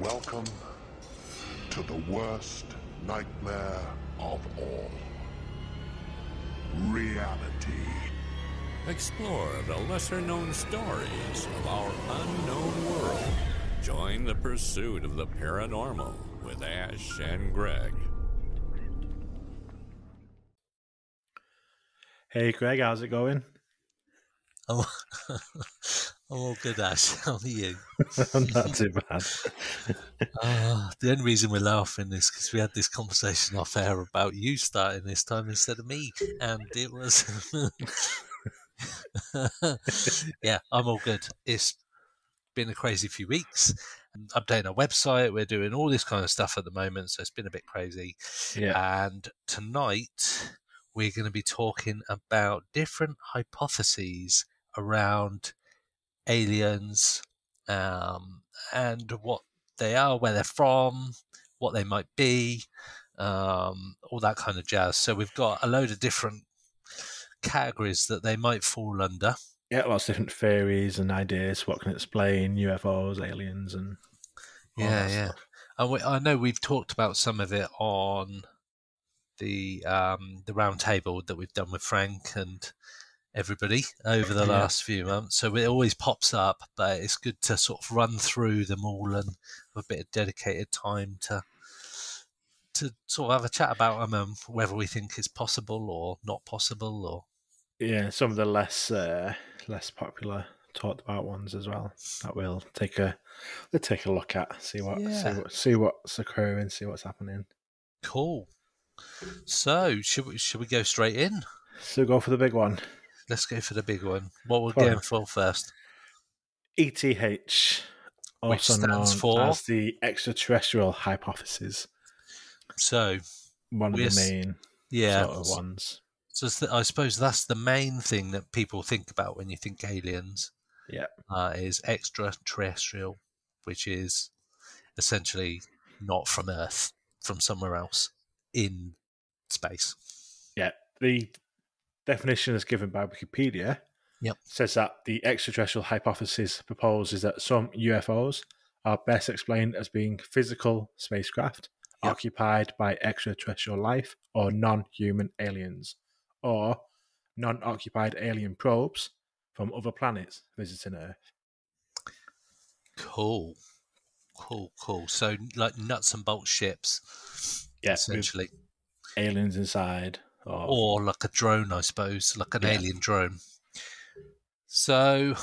Welcome to the worst nightmare of all. Reality. Explore the lesser-known stories of our unknown world. Join the pursuit of the paranormal with Ash and Greg. Hey Greg, how's it going? Oh, I'm all good, Ash. How are you? Not too bad. The only reason we're laughing is because we had this conversation off air about you starting this time instead of me, and it was yeah, I'm all good. It's been a crazy few weeks. Updating our website, we're doing all this kind of stuff at the moment, so it's been a bit crazy. Yeah. And tonight we're going to be talking about different hypotheses around aliens, and what they are, where they're from, what they might be, all that kind of jazz. So we've got a load of different categories that they might fall under. Yeah, lots of different theories and ideas. What can explain UFOs, aliens, and all that stuff. And I know we've talked about some of it on the round table that we've done with Frank and everybody over the last few months. So it always pops up, but it's good to sort of run through them all and have a bit of dedicated time to sort of have a chat about them and whether we think it's possible or not possible. Or some of the less popular talked about ones as well that we'll take a look at, see what's occurring, see what's happening. Cool. So should we go straight in? So go for the big one. Let's go for the big one. What we're going for first? ETH, which stands known for as the extraterrestrial hypothesis. So one of the main sort of ones. So I suppose that's the main thing that people think about when you think aliens. Yeah, is extraterrestrial, which is essentially not from Earth, from somewhere else in space. Yeah, the definition is given by Wikipedia. Yep. Says that the extraterrestrial hypothesis proposes that some UFOs are best explained as being physical spacecraft occupied by extraterrestrial life or non-human aliens, or non-occupied alien probes from other planets visiting Earth. Cool. So like nuts and bolts ships, essentially. Aliens inside. Or like a drone, I suppose, like an alien drone. So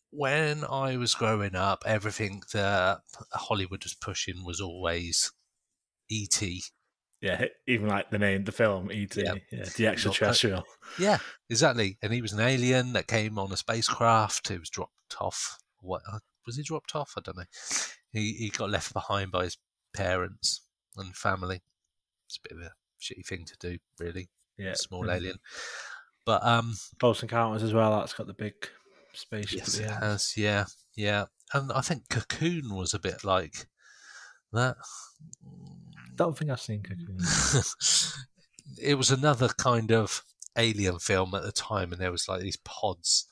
when I was growing up, everything that Hollywood was pushing was always E.T. Yeah, even like the name, the film, E.T., the extraterrestrial. Yeah, exactly. And he was an alien that came on a spacecraft. He was dropped off. What was he dropped off? I don't know. He got left behind by his parents and family. It's a bit of a shitty thing to do, really. Yeah, small alien. But Close Encounters as well. That's got the big spaceship. Yes, it has. Yeah. And I think Cocoon was a bit like that. Don't think I've seen Cocoon. It was another kind of alien film at the time, and there was like these pods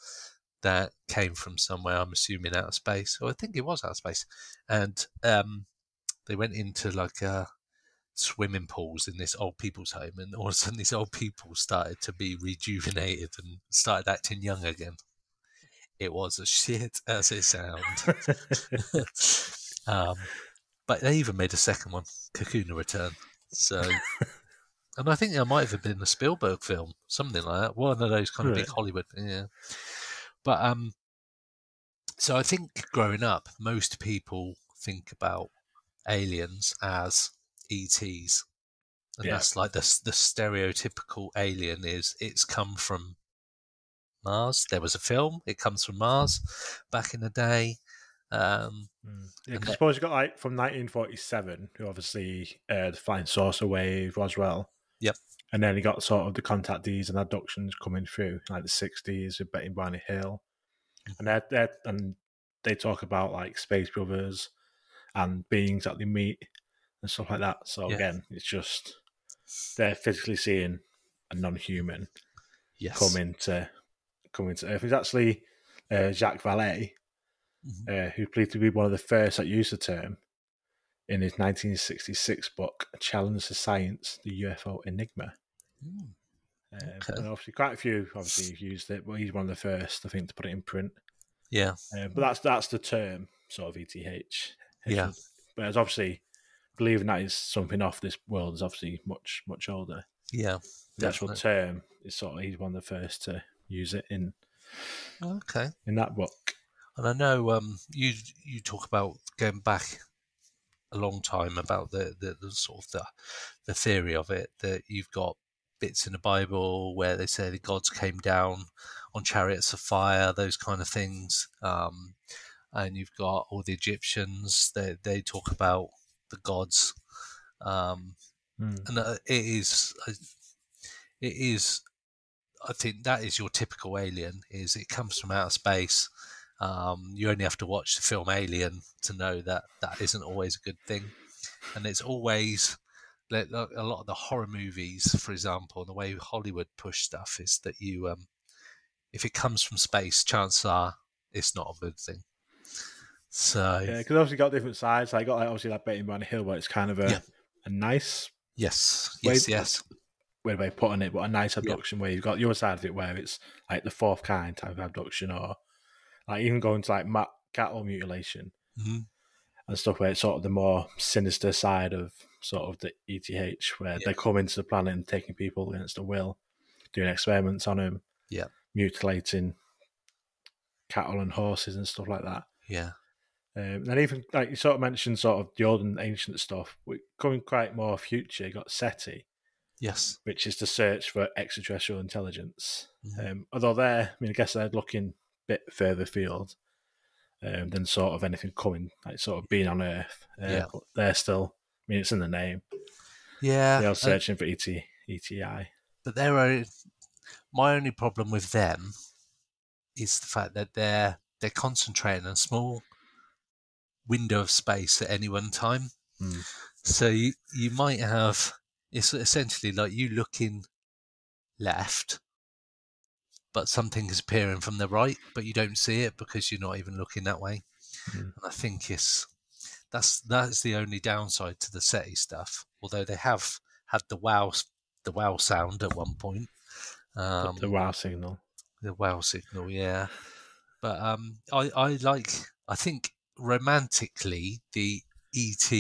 that came from somewhere, I'm assuming out of space, or I think it was out of space, and they went into like swimming pools in this old people's home, and all of a sudden these old people started to be rejuvenated and started acting young again. It was as shit as it sounds. But they even made a second one, Cocoon: Return. So, and I think there might have been a Spielberg film, something like that. One of those kind of big Hollywood, But so I think growing up, most people think about aliens as ETs, and that's like the stereotypical alien is it's come from Mars. There was a film, It Comes from Mars, back in the day. I suppose you got like from 1947, who obviously the flying saucer wave, Roswell. Yep. And then you got sort of the contactees and abductions coming through, like the 60s with Betty Barney Hill. Mm-hmm. And they talk about like space brothers and beings that they meet and stuff like that. So again, it's just they're physically seeing a non-human come into Earth. It's actually Jacques Vallée, who believed to be one of the first that used the term, in his 1966 book, Challenge to Science, the UFO Enigma. Okay. And obviously, quite a few obviously have used it, but he's one of the first, I think, to put it in print. Yeah. But that's the term, sort of ETH. Yeah. But it's obviously believing that is something off this world is obviously much, much older. Yeah. The actual Definitely. term is sort of he's one of the first to use it in Okay. that book. And I know you talk about going back a long time about the sort of the theory of it, that you've got bits in the Bible where they say the gods came down on chariots of fire, those kind of things. And you've got all the Egyptians, they talk about the gods. And it is, I think that is your typical alien, is it comes from outer space. You only have to watch the film Alien to know that that isn't always a good thing. And it's always, like, a lot of the horror movies, for example, the way Hollywood push stuff is that you, if it comes from space, chances are it's not a good thing. So Yeah, because obviously got different sides. I got obviously that Betting Brown Hill where it's kind of a nice yes, way, weird way of putting it, but a nice abduction where you've got the other side of it where it's like the fourth kind type of abduction, or like even going to like cattle mutilation and stuff where it's sort of the more sinister side of sort of the ETH where they come into the planet and taking people against their will, doing experiments on them, mutilating cattle and horses and stuff like that. Yeah. And even like you sort of mentioned, sort of the old and ancient stuff. We're going quite more future. You got SETI, Yes. which is the search for extraterrestrial intelligence. Although I guess they're looking a bit further afield than sort of anything coming, like sort of being on Earth. But they're still, it's in the name. Yeah. They are searching for ETI. But my only problem with them is the fact that they're concentrating on a small window of space at any one time. So you might have, it's essentially like you looking left, but something is appearing from the right, but you don't see it because you're not even looking that way. And I think that's the only downside to the SETI stuff. Although they have had the wow sound at one point. The wow signal. The wow signal, yeah. But I think romantically the ETH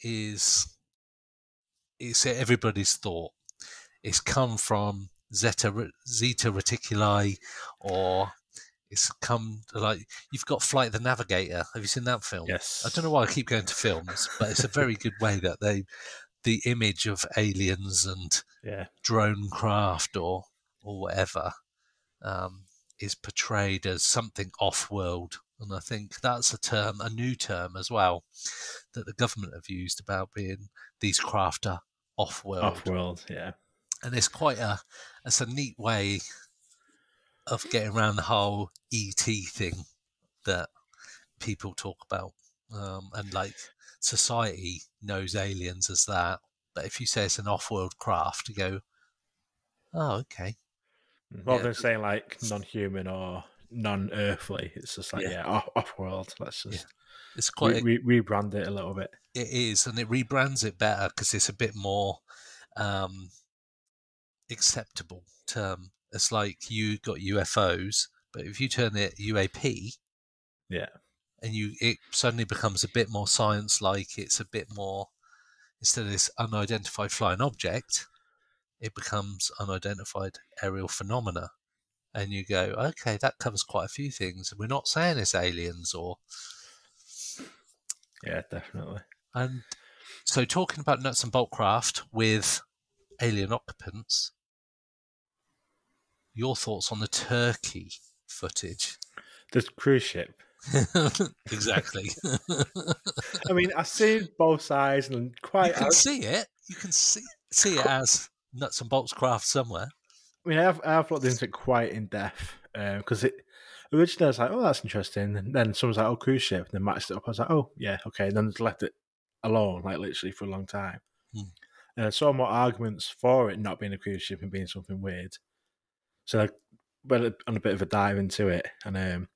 is everybody's thought. It's come from Zeta Reticuli, or it's come, like, you've got Flight of the Navigator. Have you seen that film? Yes. I don't know why I keep going to films, but it's a very good way that the image of aliens and drone craft or whatever is portrayed as something off-world. And I think that's a new term as well, that the government have used about being these craft are off-world. Off-world, yeah. And it's it's a neat way of getting around the whole ET thing that people talk about. And like society knows aliens as that. But if you say it's an off-world craft, you go, oh, okay. Rather than saying like non-human or non-earthly, it's just like off-world. Let's just it's quite rebrand it a little bit. It is, and it rebrands it better because it's a bit more acceptable term. It's like you got UFOs, but if you turn it UAP, and it suddenly becomes a bit more science-like. It's a bit more, instead of this unidentified flying object, it becomes unidentified aerial phenomena. And you go, okay, that covers quite a few things. We're not saying it's aliens or... Yeah, definitely. And so talking about nuts and bolt craft with alien occupants, your thoughts on the Turkey footage? The cruise ship. Exactly. I mean, I've seen both sides and quite... You can see it. You can see it as nuts and bolts craft somewhere. I mean, I've looked into it quite in depth because it originally I was like, oh, that's interesting. And then someone's like, oh, cruise ship. And then matched it up. I was like, oh, yeah, okay. And then just left it alone, like literally for a long time. And I saw more arguments for it not being a cruise ship and being something weird. So I went on a bit of a dive into it. And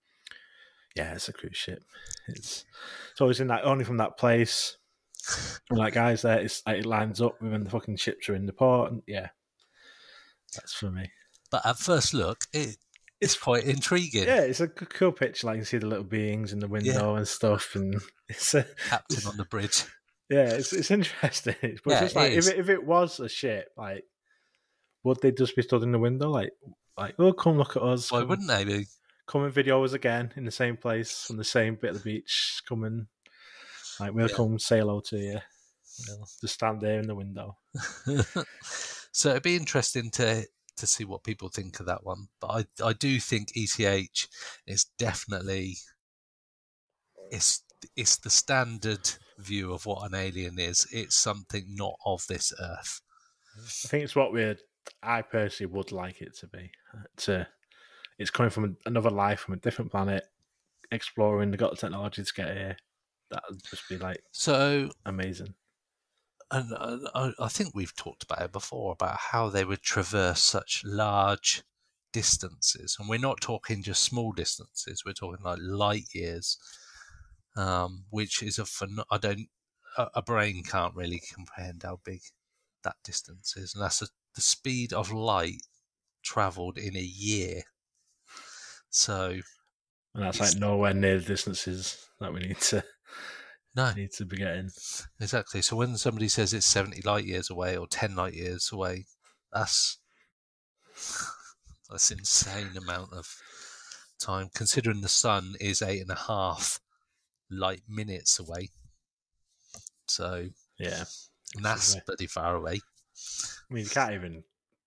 Yeah, it's a cruise ship. It's always in that only from that place. And like guys there, it's like it lines up when the fucking ships are in the port, and yeah, that's for me. But at first look, it's quite intriguing. Yeah, it's a cool picture. Like you can see the little beings in the window and stuff, and it's a Captain on the bridge. Yeah, it's interesting. But it's just like if it was a ship, like would they just be stood in the window, like oh come look at us? Why wouldn't they be? Come and video us again in the same place on the same bit of the beach. Come and we'll come say hello to you. We'll just stand there in the window. So it'd be interesting to see what people think of that one. But I do think ETH is definitely it's the standard view of what an alien is. It's something not of this earth. I think it's what I personally would like it to be. It's coming from another life, from a different planet, exploring. They got the technology to get here. That would just be so amazing. And I think we've talked about it before, about how they would traverse such large distances. And we're not talking just small distances. We're talking like light years, which is a brain can't really comprehend how big that distance is. And that's the speed of light travelled in a year. So, and that's like nowhere near the distances that we need to be getting. Exactly. So when somebody says it's 70 light years away or 10 light years away, that's insane amount of time, considering the sun is 8.5 light minutes away. So yeah, and that's pretty far away. I mean, you can't even.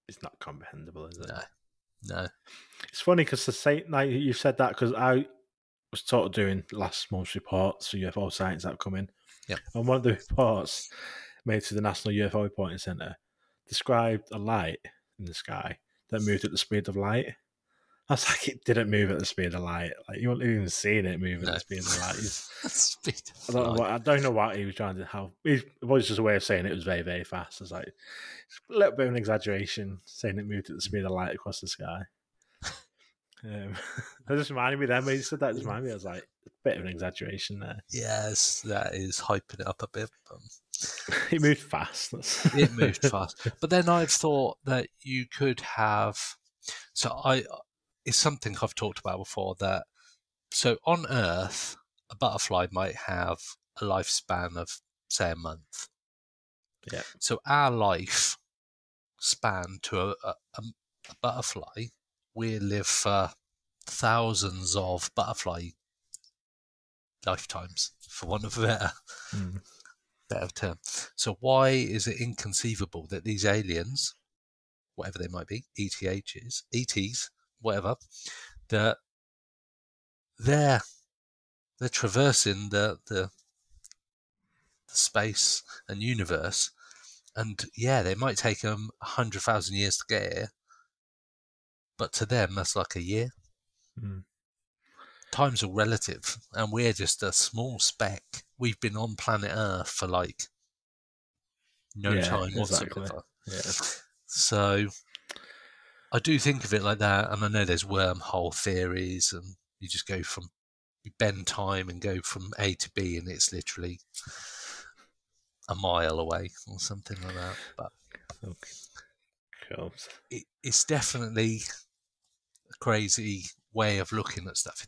It's not comprehensible, is it? No. It's funny because you said that because I was sort of doing last month's reports for UFO sightings that come in. Yeah. And one of the reports made to the National UFO Reporting Centre described a light in the sky that moved at the speed of light. I was like, it didn't move at the speed of light. Like, you wouldn't even seen it move at the speed of light. I don't know what he was trying to have. It was just a way of saying it was very, very fast. It's like a little bit of an exaggeration saying it moved at the speed of light across the sky. That just reminded me then when you said that. Just reminded me. I was like, a bit of an exaggeration there. Yes, that is hyping it up a bit. It moved fast. It moved fast. But then I've thought that you could have. It's something I've talked about before. That so on Earth, a butterfly might have a lifespan of say a month. Yeah. So our life span to a butterfly, we live for thousands of butterfly lifetimes, for want of a better term. So why is it inconceivable that these aliens, whatever they might be, ETs, whatever, that they're traversing the space and universe, and they might take them 100,000 years to get here, but to them that's like a year. Time's all relative, and we're just a small speck. We've been on planet Earth for like no time whatsoever. Yeah. So I do think of it like that, and I know there's wormhole theories, and you bend time and go from A to B, and it's literally a mile away or something like that. But cool. It's definitely a crazy way of looking at stuff.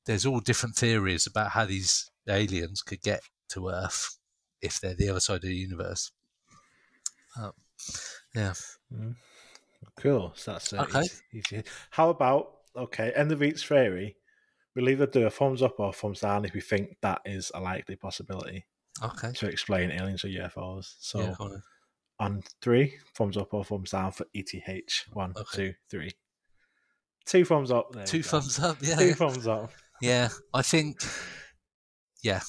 There's all different theories about how these aliens could get to Earth if they're the other side of the universe. Cool. So that's okay. Easy. How about end of each theory? We'll either do a thumbs up or thumbs down if we think that is a likely possibility. Okay. To explain aliens or UFOs. So on on 3, thumbs up or thumbs down for ETH. 1, 2, 3. 2 thumbs up. There 2 thumbs up. Yeah. 2 thumbs up. Yeah, I think. Yeah,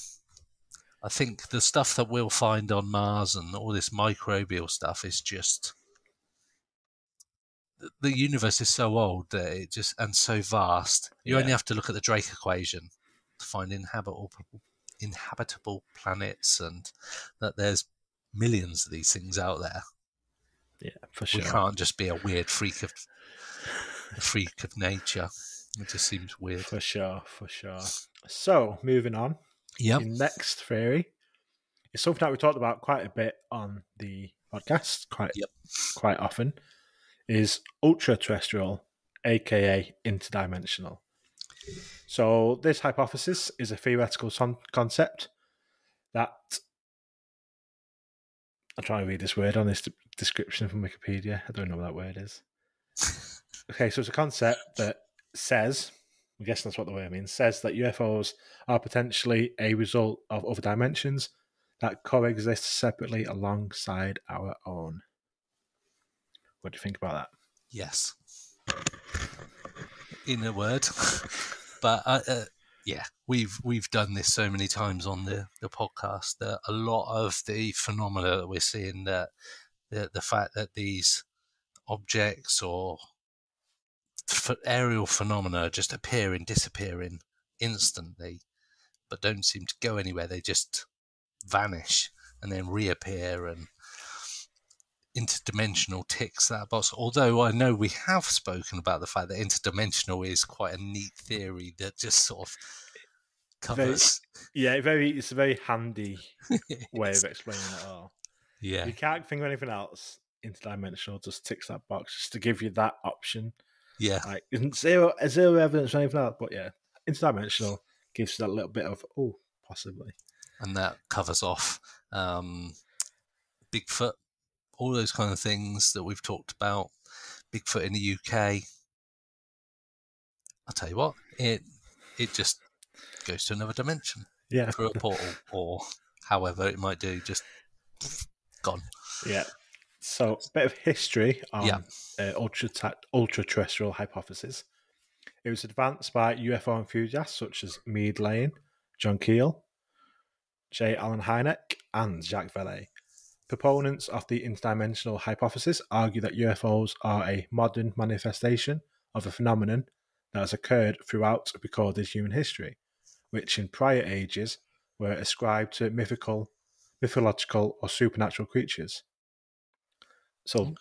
I think the stuff that we'll find on Mars and all this microbial stuff is just. The universe is so old that and so vast. You only have to look at the Drake equation to find inhabitable planets, and that there's millions of these things out there. Yeah, for sure. We can't just be a weird freak of nature. It just seems weird. For sure. So, moving on. Yep. The next theory is something that we talked about quite a bit on the podcast, quite often, is ultra-terrestrial, aka interdimensional. So this hypothesis is a theoretical concept that... I'm trying to read this word on this description from Wikipedia. I don't know what that word is. Okay, so it's a concept that says, I'm guessing that's what the word means, says that UFOs are potentially a result of other dimensions that coexist separately alongside our own. What do you think about that? Yes. In a word. But yeah, we've done this so many times on the podcast that a lot of the phenomena that we're seeing, that the fact that these objects or aerial phenomena just appearing, disappearing instantly, but don't seem to go anywhere. They just vanish and then reappear, and interdimensional ticks that box. Although I know we have spoken about the fact that interdimensional is quite a neat theory that just sort of covers. It's a very handy way of explaining it all. Yeah. If you can't think of anything else, interdimensional just ticks that box just to give you that option. Yeah. Like, isn't zero evidence or anything else, but yeah, interdimensional gives you that little bit of, possibly. And that covers off Bigfoot, all those kind of things that we've talked about. Bigfoot in the UK. I'll tell you what, it just goes to another dimension. Yeah. Through a portal, or however it might do, just gone. Yeah. So, a bit of history on ultra-terrestrial hypothesis. It was advanced by UFO enthusiasts such as Meade Lane, John Keel, J. Allen Hynek, and Jacques Vallée. Proponents of the interdimensional hypothesis argue that UFOs are a modern manifestation of a phenomenon that has occurred throughout recorded human history, which in prior ages were ascribed to mythological, or supernatural creatures. So,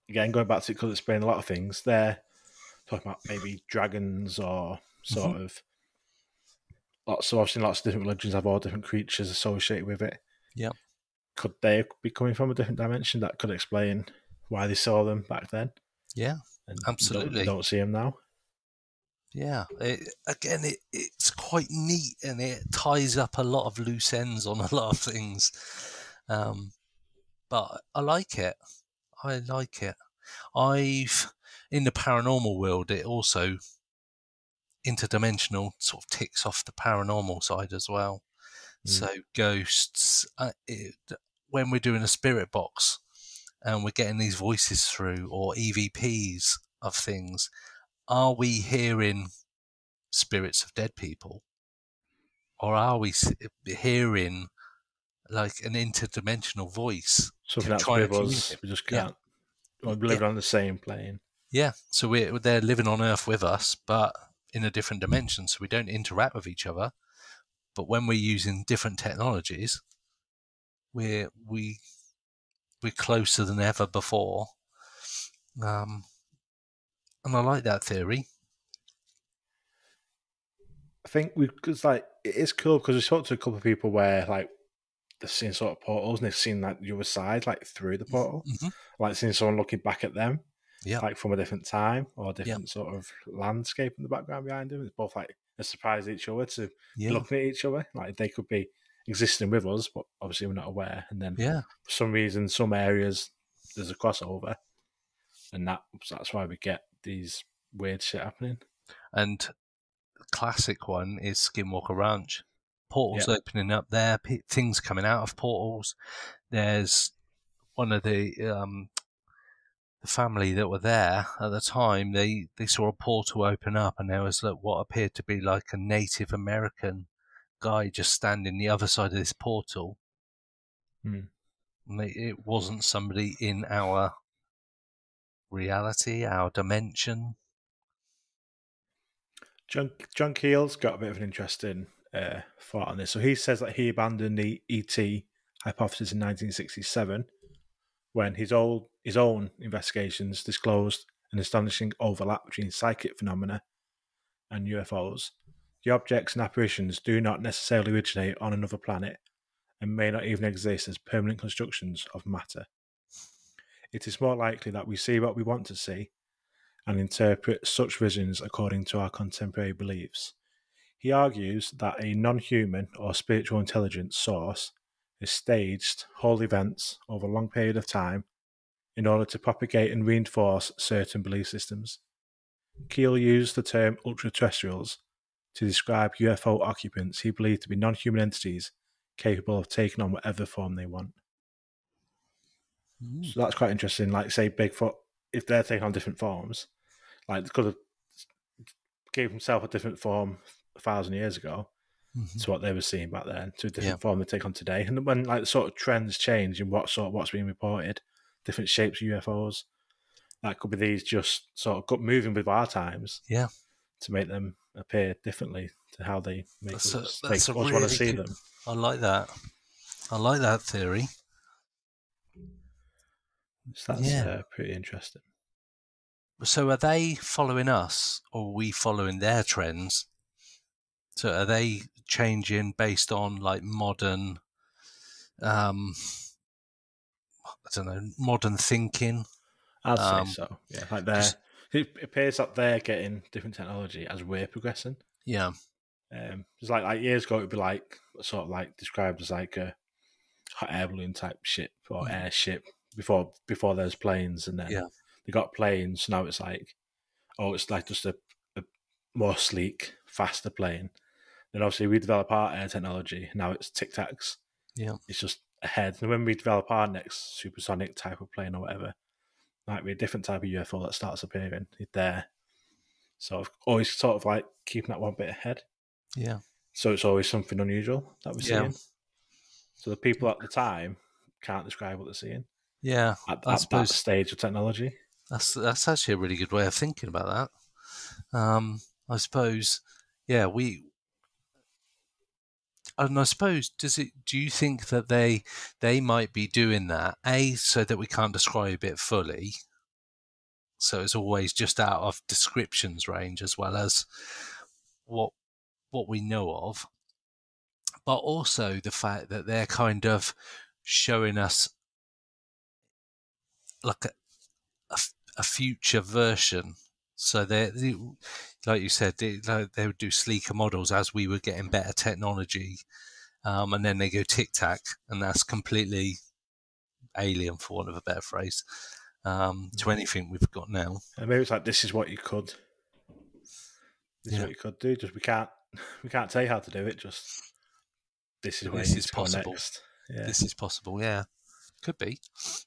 again, going back to it, because it's explain a lot of things, they're talking about maybe dragons or sort of lots of different religions have all different creatures associated with it. Yeah. Could they be coming from a different dimension that could explain why they saw them back then? Yeah, and absolutely. Don't see them now. Yeah, it's quite neat, and it ties up a lot of loose ends on a lot of things. But I like it. In the paranormal world, it also interdimensional sort of ticks off the paranormal side as well. So ghosts, when we're doing a spirit box and we're getting these voices through, or EVPs of things, are we hearing spirits of dead people, or are we hearing like an interdimensional voice? Something that's with us, we just can't. We're living on the same plane. Yeah, so they're living on Earth with us, but in a different dimension, so we don't interact with each other. But when we're using different technologies, we're closer than ever before. And I like that theory. I think it's cool because we talked to a couple of people where they've seen sort of portals and they've seen the other side through the portal, seeing someone looking back at them, from a different time or different sort of landscape in the background behind them. It's both a surprise each other to be looking at each other. They could be existing with us, but obviously we're not aware. And then for some reason, some areas there's a crossover, and that's why we get these weird shit happening. And the classic one is Skinwalker Ranch. Portals opening up there, things coming out of portals. There's one of the family that were there at the time. They saw a portal open up, and there was what appeared to be like a Native American guy just standing the other side of this portal. It wasn't somebody in our reality, our dimension. John Keel's got a bit of an interesting thought on this. So he says that he abandoned the ET hypothesis in 1967 when his own investigations disclosed an astonishing overlap between psychic phenomena and UFOs, the objects and apparitions do not necessarily originate on another planet and may not even exist as permanent constructions of matter. It is more likely that we see what we want to see and interpret such visions according to our contemporary beliefs. He argues that a non-human or spiritual intelligence source has staged whole events over a long period of time in order to propagate and reinforce certain belief systems. Keel used the term ultra-terrestrials to describe UFO occupants he believed to be non-human entities capable of taking on whatever form they want. So that's quite interesting. Like, say, Bigfoot, if they're taking on different forms, like, they could have gave himself a different form 1,000 years ago to what they were seeing back then, to a different form they take on today. And when like the sort of trends change in what's being reported, different shapes of UFOs, that could be these just sort of moving with our times, to make them appear differently to how they make us want to see them. I like that. I like that theory. So that's pretty interesting. So are they following us, or are we following their trends? So are they changing based on like modern, I don't know, modern thinking? I'd say so. Yeah, like it appears that they're getting different technology as we're progressing. Yeah. It's like years ago, it'd be like sort of like described as like a hot air balloon type ship or airship before there's planes, and then they got planes. Now it's like, it's like just a more sleek, faster plane. Then obviously we develop our air technology. Now it's Tic Tacs. Yeah, it's just ahead. And when we develop our next supersonic type of plane or whatever, might be a different type of UFO that starts appearing there. So I've always sort of like keeping that one bit ahead. Yeah. So it's always something unusual that we're seeing. So the people at the time can't describe what they're seeing. Yeah, at that stage of technology. That's actually a really good way of thinking about that. I suppose, yeah, and I suppose, do you think that they might be doing that, so that we can't describe it fully, so it's always just out of descriptions range as well as what we know of, but also the fact that they're kind of showing us like a future version. So they, like you said, they would do sleeker models as we were getting better technology, and then they go tic tac, and that's completely alien, for want of a better phrase, to anything we've got now. And maybe it's like, this is what you could. This is what you could do. Just we can't tell you how to do it. Just this is where you need to go next. Yeah. This is possible. Yeah, could be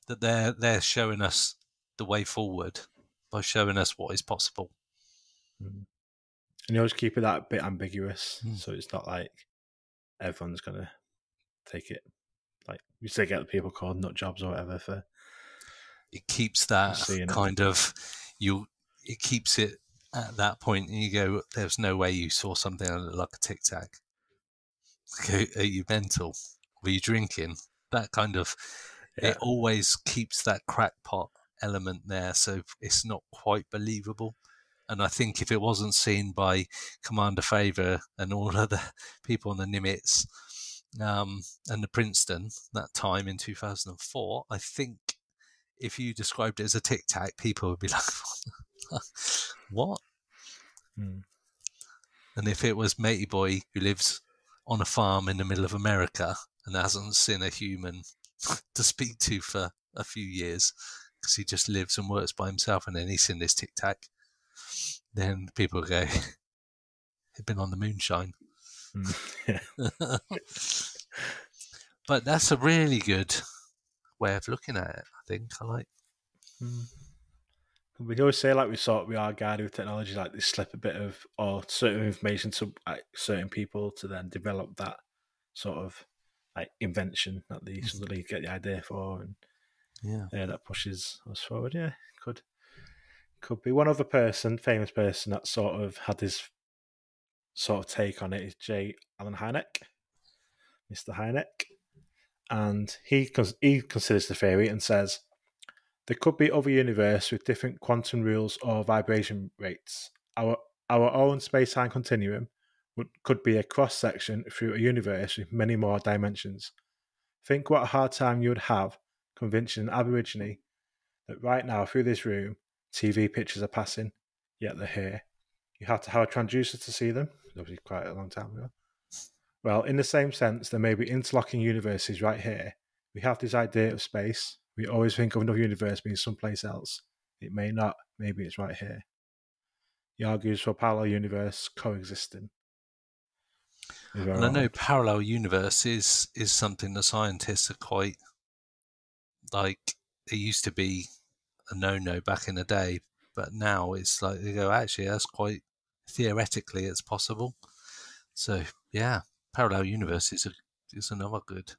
that they're showing us the way forward by showing us what is possible. And you always keep it that bit ambiguous, so it's not like everyone's gonna take it. Like you still get the people called nut jobs or whatever for. It keeps that kind of it keeps it at that point, and you go, "There's no way you saw something that looked like a tic tac. Are you mental? Were you drinking?" That kind of it always keeps that crackpot element there, so it's not quite believable. And I think if it wasn't seen by Commander Favour and all other people on the Nimitz and the Princeton that time in 2004, I think if you described it as a tic tac, people would be like, "What?" And if it was Matey Boy who lives on a farm in the middle of America and hasn't seen a human to speak to for a few years because he just lives and works by himself, and then he's seen this tic tac, then people go, "He'd been on the moonshine." But that's a really good way of looking at it, I think. I like. We always say like we are guided with technology, like they slip a bit of or certain information to like certain people to then develop that sort of like invention that they suddenly get the idea for, and that pushes us forward. Yeah, could be. One other famous person that sort of had this sort of take on it is J. Allen Hynek, Mr. Hynek, and he considers the theory and says there could be other universe with different quantum rules or vibration rates. Our Our own space-time continuum could be a cross-section through a universe with many more dimensions. Think what a hard time you would have convincing an Aborigine that right now through this room, TV pictures are passing, yet they're here. You have to have a transducer to see them. Obviously, quite a long time ago. Well, in the same sense, there may be interlocking universes right here. We have this idea of space. We always think of another universe being someplace else. It may not. Maybe it's right here. He argues for a parallel universe coexisting. And I know parallel universe is something the scientists are quite like. It used to be a no back in the day, but now it's like they go, actually, that's quite theoretically it's possible. So yeah, parallel universe is another good.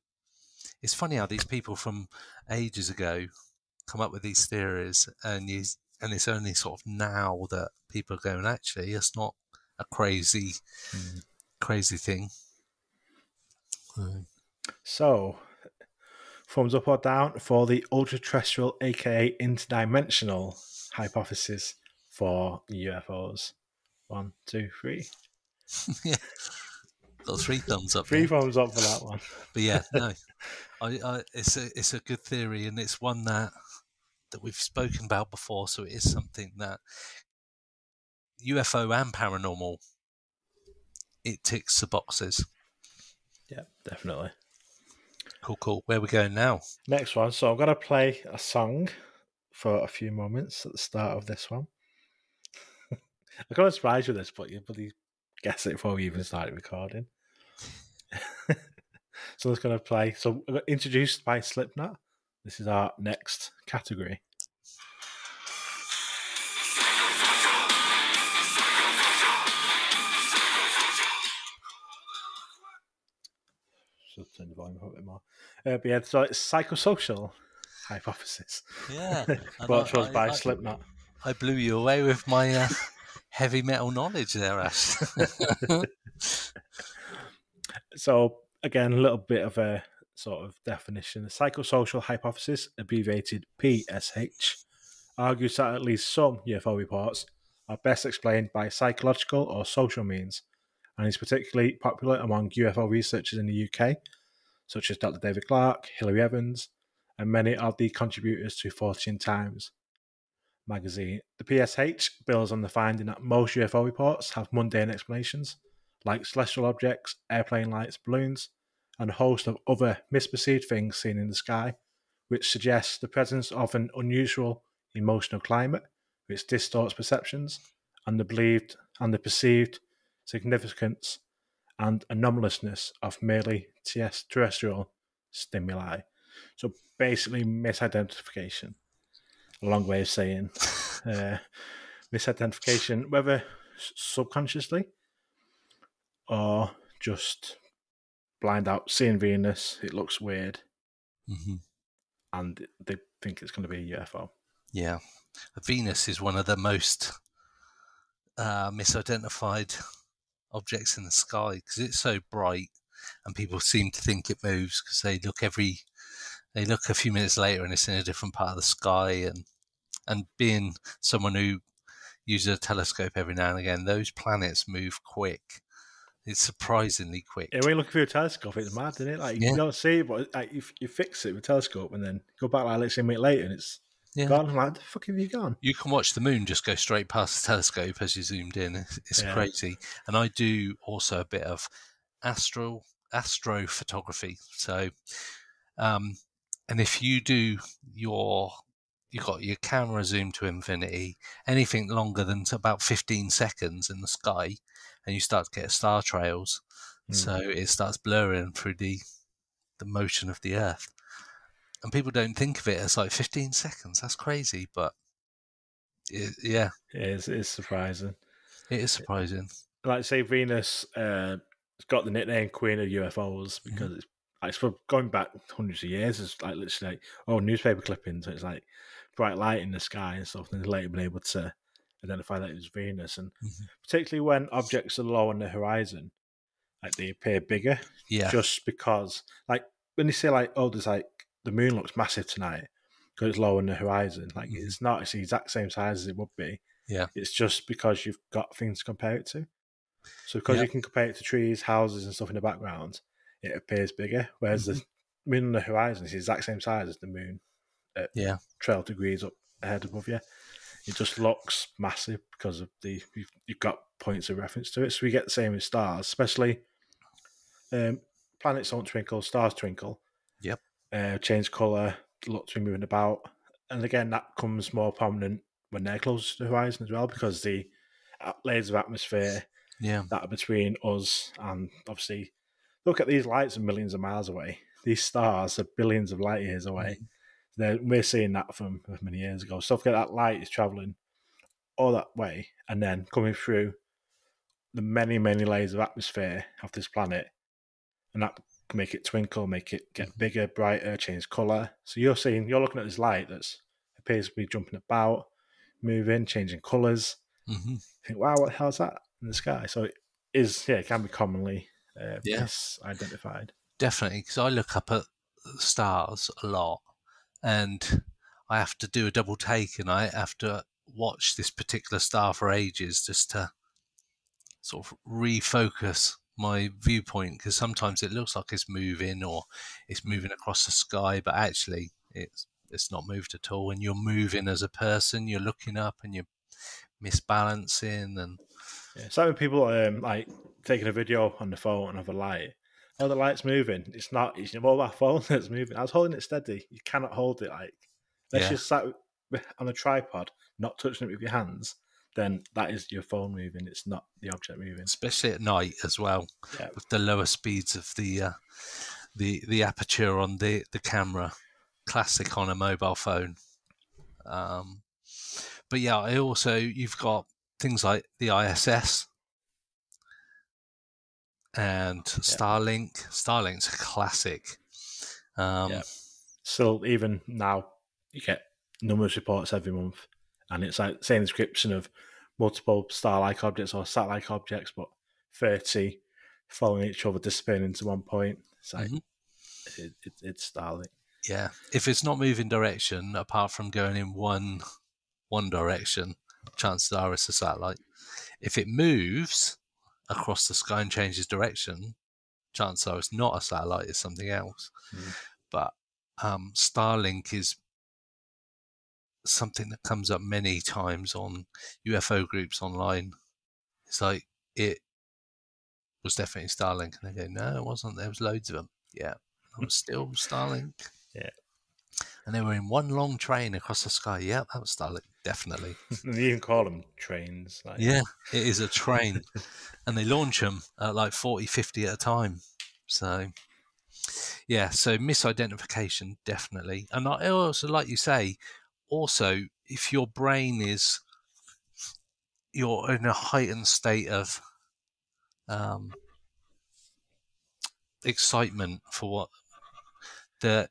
It's funny how these people from ages ago come up with these theories, and it's only sort of now that people are going, actually, it's not a crazy thing. So, thumbs up or down for the ultra-terrestrial, aka interdimensional hypothesis for UFOs. 1, 2, 3. Yeah, got 3 thumbs up. 3 thumbs up for that one. But yeah, no, it's a good theory, and it's one that we've spoken about before. So it is something that UFO and paranormal, it ticks the boxes. Yeah, definitely. Cool. Where are we going now? Next one. So I'm going to play a song for a few moments at the start of this one. I'm going to surprise you with this, but you bloody guess it before we even started recording. So I'm just going to play. So I got introduced by Slipknot. This is our next category. Should turn the volume up a bit more. But yeah, so it's psychosocial hypothesis. Yeah, which was by Slipknot. I blew you away with my heavy metal knowledge there, Ash. So again, a little bit of a sort of definition. The psychosocial hypothesis, abbreviated PSH, argues that at least some UFO reports are best explained by psychological or social means, and is particularly popular among UFO researchers in the UK, such as Dr. David Clarke, Hilary Evans, and many of the contributors to Fortune Times magazine. The PSH builds on the finding that most UFO reports have mundane explanations, like celestial objects, airplane lights, balloons, and a host of other misperceived things seen in the sky, which suggests the presence of an unusual emotional climate, which distorts perceptions, and the perceived significance and anomalousness of merely terrestrial stimuli. So basically, misidentification. A long way of saying misidentification, whether subconsciously or just blind out, seeing Venus, it looks weird, and they think it's going to be a UFO. Yeah, Venus is one of the most misidentified objects in the sky because it's so bright, and people seem to think it moves because they look a few minutes later and it's in a different part of the sky. And being someone who uses a telescope every now and again, those planets move quick. It's surprisingly quick. Yeah, when you look through a telescope, it's mad, isn't it? Like you don't see it, but like you fix it with a telescope and then go back like literally a minute later and it's gone. I'm like, the fuck have you gone? You can watch the moon just go straight past the telescope as you zoomed in. It's crazy. And I do also a bit of astrophotography. So, and if you do you've got your camera zoomed to infinity, anything longer than about 15 seconds in the sky, and you start to get star trails. So it starts blurring through the motion of the Earth. And people don't think of it as like 15 seconds. That's crazy, but it is surprising. It is surprising. Like say Venus has got the nickname Queen of UFOs because it's for going back hundreds of years. It's like literally newspaper clippings. It's like bright light in the sky and stuff. And they've later been able to identify that it was Venus, and particularly when objects are low on the horizon, like they appear bigger. Yeah. Just because, like when they say like, there's like the moon looks massive tonight because it's low on the horizon. Like it's not. It's the exact same size as it would be Yeah. It's just because you've got things to compare it to. So because Yeah. you can compare it to trees, houses, and stuff in the background, it appears bigger. Whereas the moon on the horizon is the exact same size as the moon at Yeah. 12 degrees up ahead above you. It just looks massive because of you've got points of reference to it. So we get the same with stars, especially planets don't twinkle, stars twinkle, Yep. change colour, look to be moving about. And again, that comes more prominent when they're close to the horizon as well, because the layers of atmosphere Yeah. that are between us and obviously, look at these lights are millions of miles away. These stars are billions of light years away. We're seeing that from many years ago. So forget that light is travelling all that way and then coming through the many, many layers of atmosphere of this planet, and that can make it twinkle, make it get bigger, brighter, change colour. So you're looking at this light that appears to be jumping about, moving, changing colours. Mm-hmm. You think, wow, what the hell's that in the sky? So it can be commonly misidentified. Definitely, because I look up at stars a lot, and I have to do a double take, and I have to watch this particular star for ages just to sort of refocus my viewpoint, because sometimes it looks like it's moving or it's moving across the sky, but actually it's not moved at all. And you're moving as a person, you're looking up and you're misbalancing. And Yeah, so when people like taking a video on the phone of a light, oh, the light's moving. It's not. It's your mobile phone that's moving. I was holding it steady. You cannot hold it unless yeah, you're sat on a tripod, not touching it with your hands. Then that is your phone moving. It's not the object moving. especially at night as well, Yeah. with the lower speeds of the aperture on the camera. Classic on a mobile phone. But yeah, you've got things like the ISS and Starlink. Starlink's a classic. Yeah. So even now, you get numerous reports every month, and it's like same description of multiple star-like objects or sat-like objects, but 30 following each other, disappearing into one point. It's like it's Starlink. Yeah, if it's not moving direction, apart from going in one direction, chances are it's a satellite. If it moves across the sky and changes direction, chances are it's not a satellite, it's something else. But Starlink is something that comes up many times on UFO groups online. It's like, it was definitely Starlink. And they go, no, it wasn't. There was loads of them. Yeah, it was still Starlink. Yeah. And they were in one long train across the sky. Yeah, that was Starlink, definitely. And you even call them trains. Yeah, it is a train. And they launch them at like 40, 50 at a time. So, yeah, so misidentification, definitely. And I also, like you say, also, if your brain you're in a heightened state of excitement for what that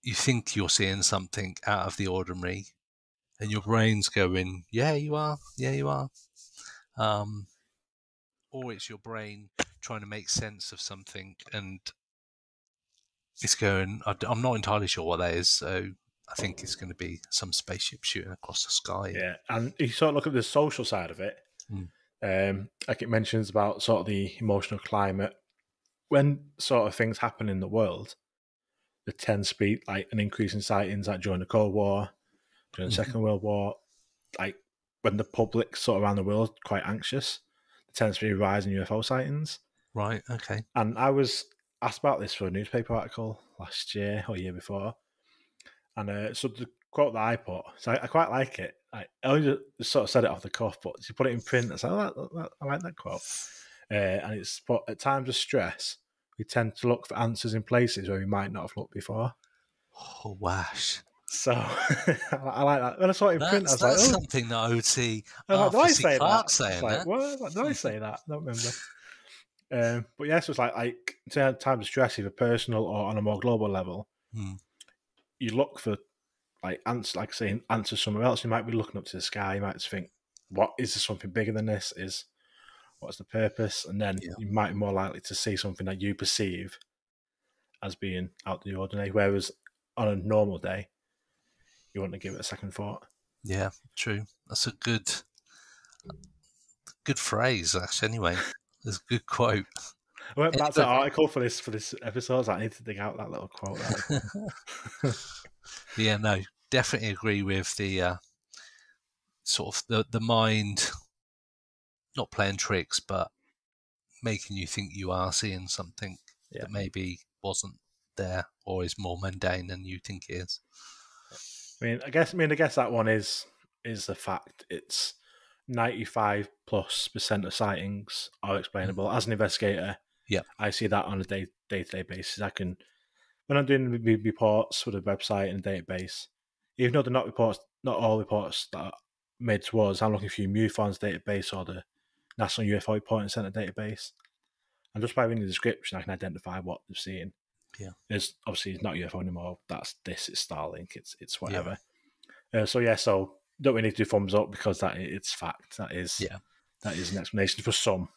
you think you're seeing something out of the ordinary, and your brain's going, yeah, you are, or it's your brain trying to make sense of something, and it's going, I'm not entirely sure what that is, so I think it's going to be some spaceship shooting across the sky. Yeah, and you sort of look at the social side of it. Like it mentions about sort of the emotional climate. When sort of things happen in the world, there tends to be like an increase in sightings, like during the Cold War, during the Second World War, like when the public sort of around the world are quite anxious, there tends to be a rise in UFO sightings. Right, okay. And I was asked about this for a newspaper article last year or year before. And so the quote that I put, so I quite like it. I only just sort of said it off the cuff, but you put it in print. I said, I like that quote. And it's, but at times of stress, we tend to look for answers in places where we might not have looked before. Oh, wash. So I like that. When I saw it in print, I was like, that's oh, something that I would see. did I say Clark that? saying Like, that. what? Did I say that? I don't remember. But yes, it's like in times of stress, either personal or on a more global level, you look for like answers, like saying answers somewhere else. You might be looking up to the sky. You might just think, "What is there something bigger than this? What's the purpose?" And then you might be more likely to see something that you perceive as being out of the ordinary. Whereas on a normal day, you want to give it a second thought. Yeah, true. That's a good good phrase, Ash. Anyway, it's a good quote. I went back to the article for this episode. So I need to dig out that little quote. Yeah, no, definitely agree with the sort of the mind not playing tricks, but making you think you are seeing something that maybe wasn't there or is more mundane than you think it is. I guess that one is the fact. It's 95%+ of sightings are explainable. As an investigator, I see that on a day-to-day basis. I can, when I'm doing reports with a website and a database, even though they're not reports, not all reports that are made to us, I'm looking through MUFON's database or the National UFO Reporting Center database, and just by reading the description, I can identify what they're seeing. Yeah, it's not UFO anymore. It's Starlink. It's whatever. Yeah. So don't we need to do thumbs up because it's fact. That is an explanation for some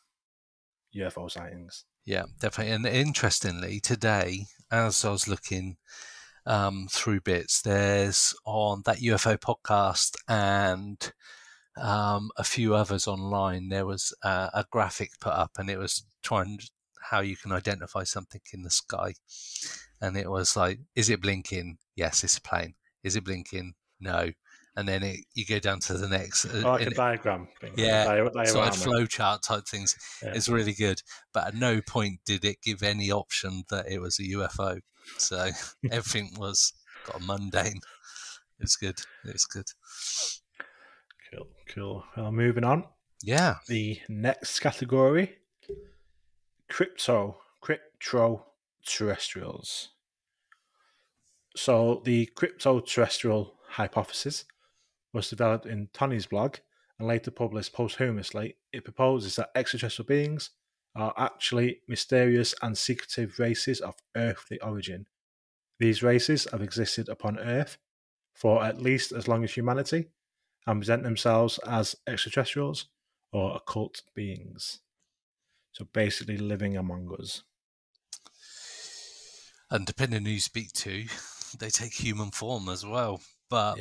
UFO sightings. Yeah, definitely. And interestingly, today, as I was looking through bits, there's on that UFO podcast and a few others online, there was a graphic put up, and it was trying how you can identify something in the sky. And it was like, is it blinking? Yes, it's a plane. Is it blinking? No. And then you go down to the next. Like a diagram thing. Yeah, like flow chart type things. Yeah. It's really good. But at no point did it give any option that it was a UFO. So everything got a mundane. It's good. It's good. Cool. Well, moving on. Yeah. The next category, crypto-terrestrials. So the crypto-terrestrial hypothesis was developed in Tony's blog and later published posthumously. It proposes that extraterrestrial beings are actually mysterious and secretive races of earthly origin. These races have existed upon Earth for at least as long as humanity and present themselves as extraterrestrials or occult beings. So basically living among us. And depending on who you speak to, they take human form as well. But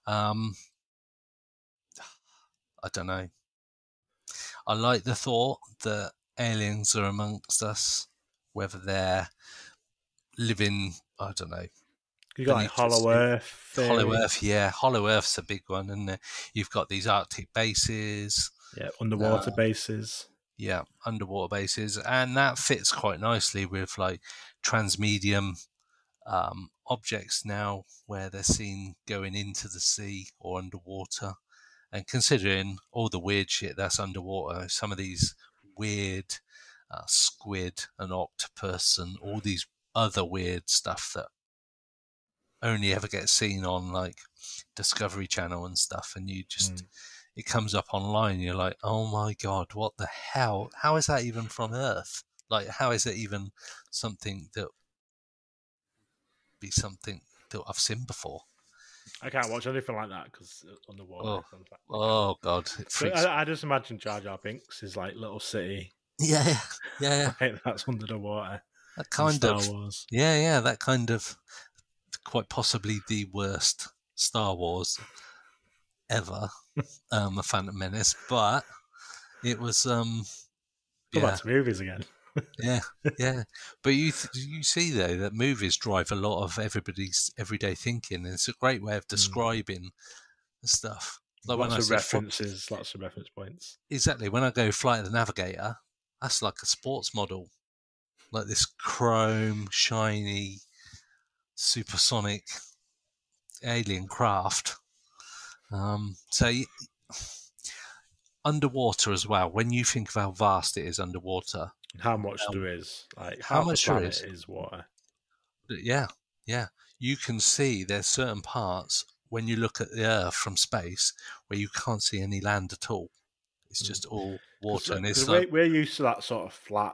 I don't know. I like the thought that aliens are amongst us, whether they're living, I don't know. You got like Hollow Earth. Hollow Earth, yeah. Hollow Earth's a big one, and you've got these Arctic bases. Yeah, underwater bases. Yeah, underwater bases. And that fits quite nicely with like transmedium objects now, where they're seen going into the sea or underwater. And considering all the weird shit that's underwater, some of these weird squid and octopus and all these other weird stuff that only ever gets seen on like Discovery Channel and stuff, and you just it comes up online, you're like, oh my god, what the hell? How is that even from Earth? Like, how is it even something that I've seen before? I can't watch anything like that because underwater. Oh god, it freaks. I just imagine Jar Jar Binks is like little city. Yeah. Right, that's under the water. That kind of Star Wars. Yeah, that kind of quite possibly the worst Star Wars ever, A Phantom Menace, but it was Go back to movies again. yeah. But you see though that movies drive a lot of everybody's everyday thinking, and it's a great way of describing stuff. Like lots of references, lots of reference points. Exactly. When I go Flight of the Navigator, that's like a sports model, like this chrome, shiny, supersonic alien craft. So underwater as well. When you think of how vast it is underwater, how much there is, like how much there is water. Yeah. You can see there's certain parts when you look at the Earth from space where you can't see any land at all. It's just all water. And it's we're used to that sort of flat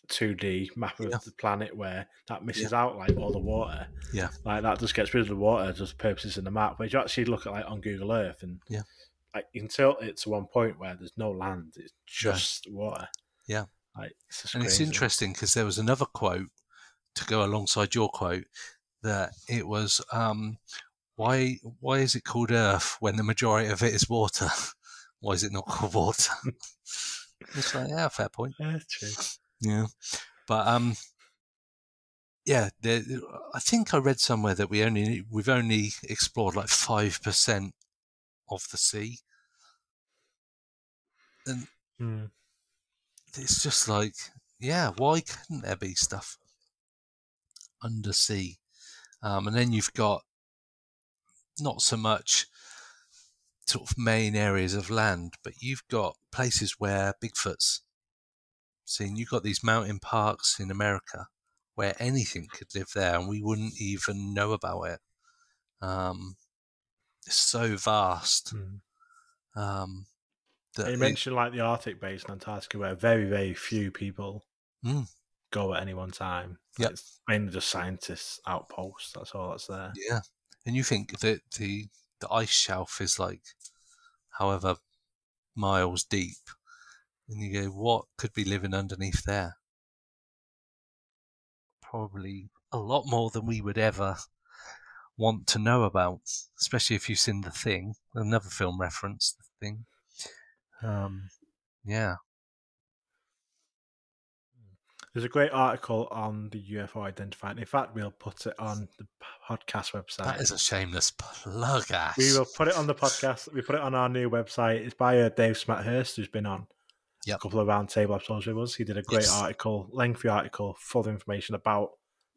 2D map of the planet where that misses out like all the water. Yeah. Like that just gets rid of the water, just purposes in the map. But you actually look at like on Google Earth and like you can tilt it to one point where there's no land, it's just water. Yeah. Like, it's interesting because there was another quote to go alongside your quote that it was why is it called Earth when the majority of it is water? Why is it not called water? It's like, yeah, fair point. That's true. Yeah, but yeah, I think I read somewhere that we've only explored like 5% of the sea, and it's just like, yeah, why couldn't there be stuff undersea? And then you've got not so much sort of main areas of land, but you've got places where Bigfoot's seen. You've got these mountain parks in America where anything could live there, and we wouldn't even know about it. It's so vast. That You mentioned like the Arctic base in Antarctica, where very, very few people go at any one time. Yep. It's mainly just scientists' outposts. That's all that's there. Yeah, and you think that the ice shelf is like however miles deep, and you go, what could be living underneath there? Probably a lot more than we would ever want to know about, especially if you've seen The Thing, another film reference, The Thing. Yeah. There's a great article on the UFO identifier. In fact, we'll put it on the podcast website. That is a shameless plug, Ash. We will put it on the podcast. We put it on our new website. It's by Dave Smathurst, who's been on a couple of roundtable episodes with us. He did a great article, lengthy article, full of information about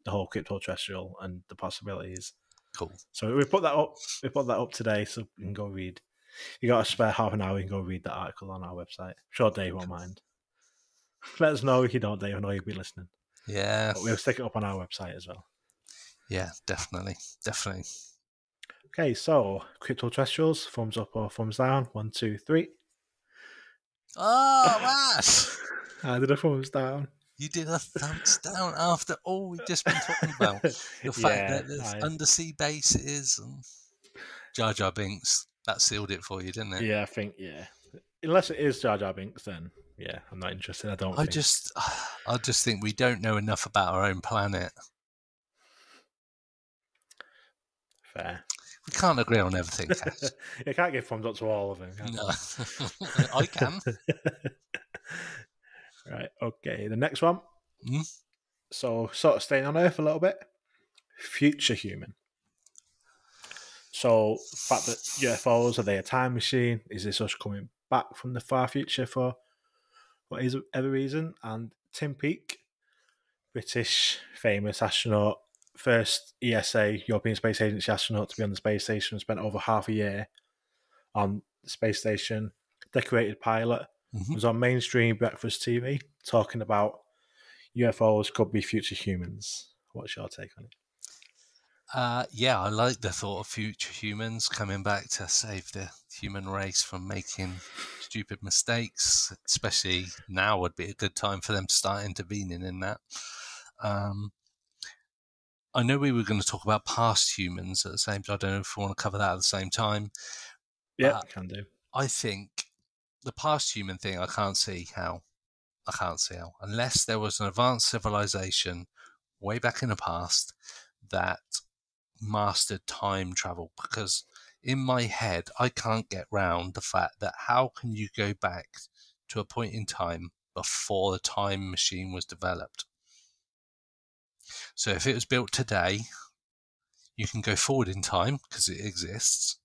the whole crypto-terrestrial and the possibilities. Cool. So we put that up. We put that up today, so you can go read. You got a spare half an hour, you can go read that article on our website. I'm sure Dave won't mind. Let us know if you don't, Dave. I know you'll be listening. Yeah. But we'll stick it up on our website as well. Yeah, definitely. Definitely. Okay, so crypto-terrestrials, thumbs up or thumbs down. 1, 2, 3. Oh, Ash! I did a thumbs down. You did a thumbs down after all we've just been talking about. The fact that there's undersea bases and Jar Jar Binks. That sealed it for you, didn't it? Yeah, I think, yeah. Unless it is Jar Jar Binks, then, yeah, I'm not interested. I just think we don't know enough about our own planet. Fair. We can't agree on everything, Cass. You can't give thumbs up to all of them, can No. I can. Right, okay. The next one. So, sort of staying on Earth a little bit. Future human. So, the fact that UFOs, are they a time machine? Is this us coming back from the far future for whatever reason? And Tim Peake, British famous astronaut, first ESA, European Space Agency astronaut to be on the space station, spent over half a year on the space station, decorated pilot, was on mainstream breakfast TV talking about UFOs could be future humans. What's your take on it? Yeah, I like the thought of future humans coming back to save the human race from making stupid mistakes, especially now would be a good time for them to start intervening in that. I know we were going to talk about past humans at the same time. I don't know if we want to cover that at the same time. Yeah, can do. I think the past human thing, I can't see how. Unless there was an advanced civilization way back in the past that mastered time travel, because in my head I can't get round the fact that how can you go back to a point in time before the time machine was developed? So if it was built today, you can go forward in time because it exists,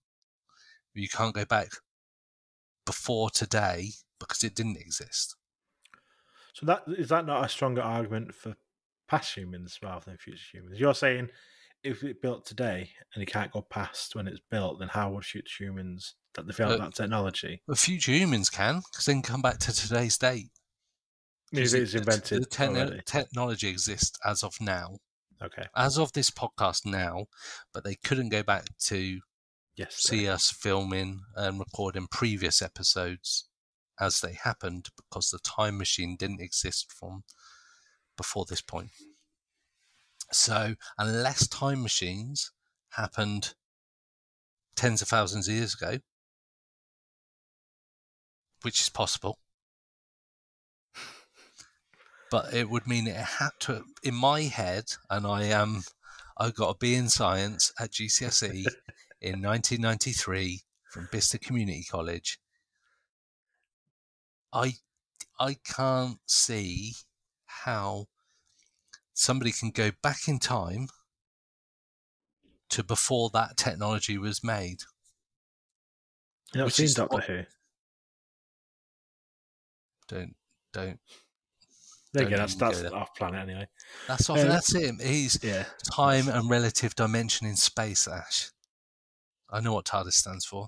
but you can't go back before today because it didn't exist. So that is that not a stronger argument for past humans rather than future humans? You're saying if it's built today and it can't go past when it's built, then how would future humans that develop that technology? Well, future humans can, because they can come back to today's date. If it's invented, the technology exists as of now. Okay. As of this podcast now, but they couldn't go back to see us filming and recording previous episodes as they happened because the time machine didn't exist from before this point. So unless time machines happened tens of thousands of years ago, which is possible, but it would mean it had to, in my head, and I got a B in science at GCSE in 1993 from Bicester Community College. I can't see how somebody can go back in time to before that technology was made. You've not Which seen is Doctor what, Who? don't There you don't go, even that's go there. off planet anyway. That's off. That's him. He's Yeah. time and relative dimension in space, Ash. I know what TARDIS stands for,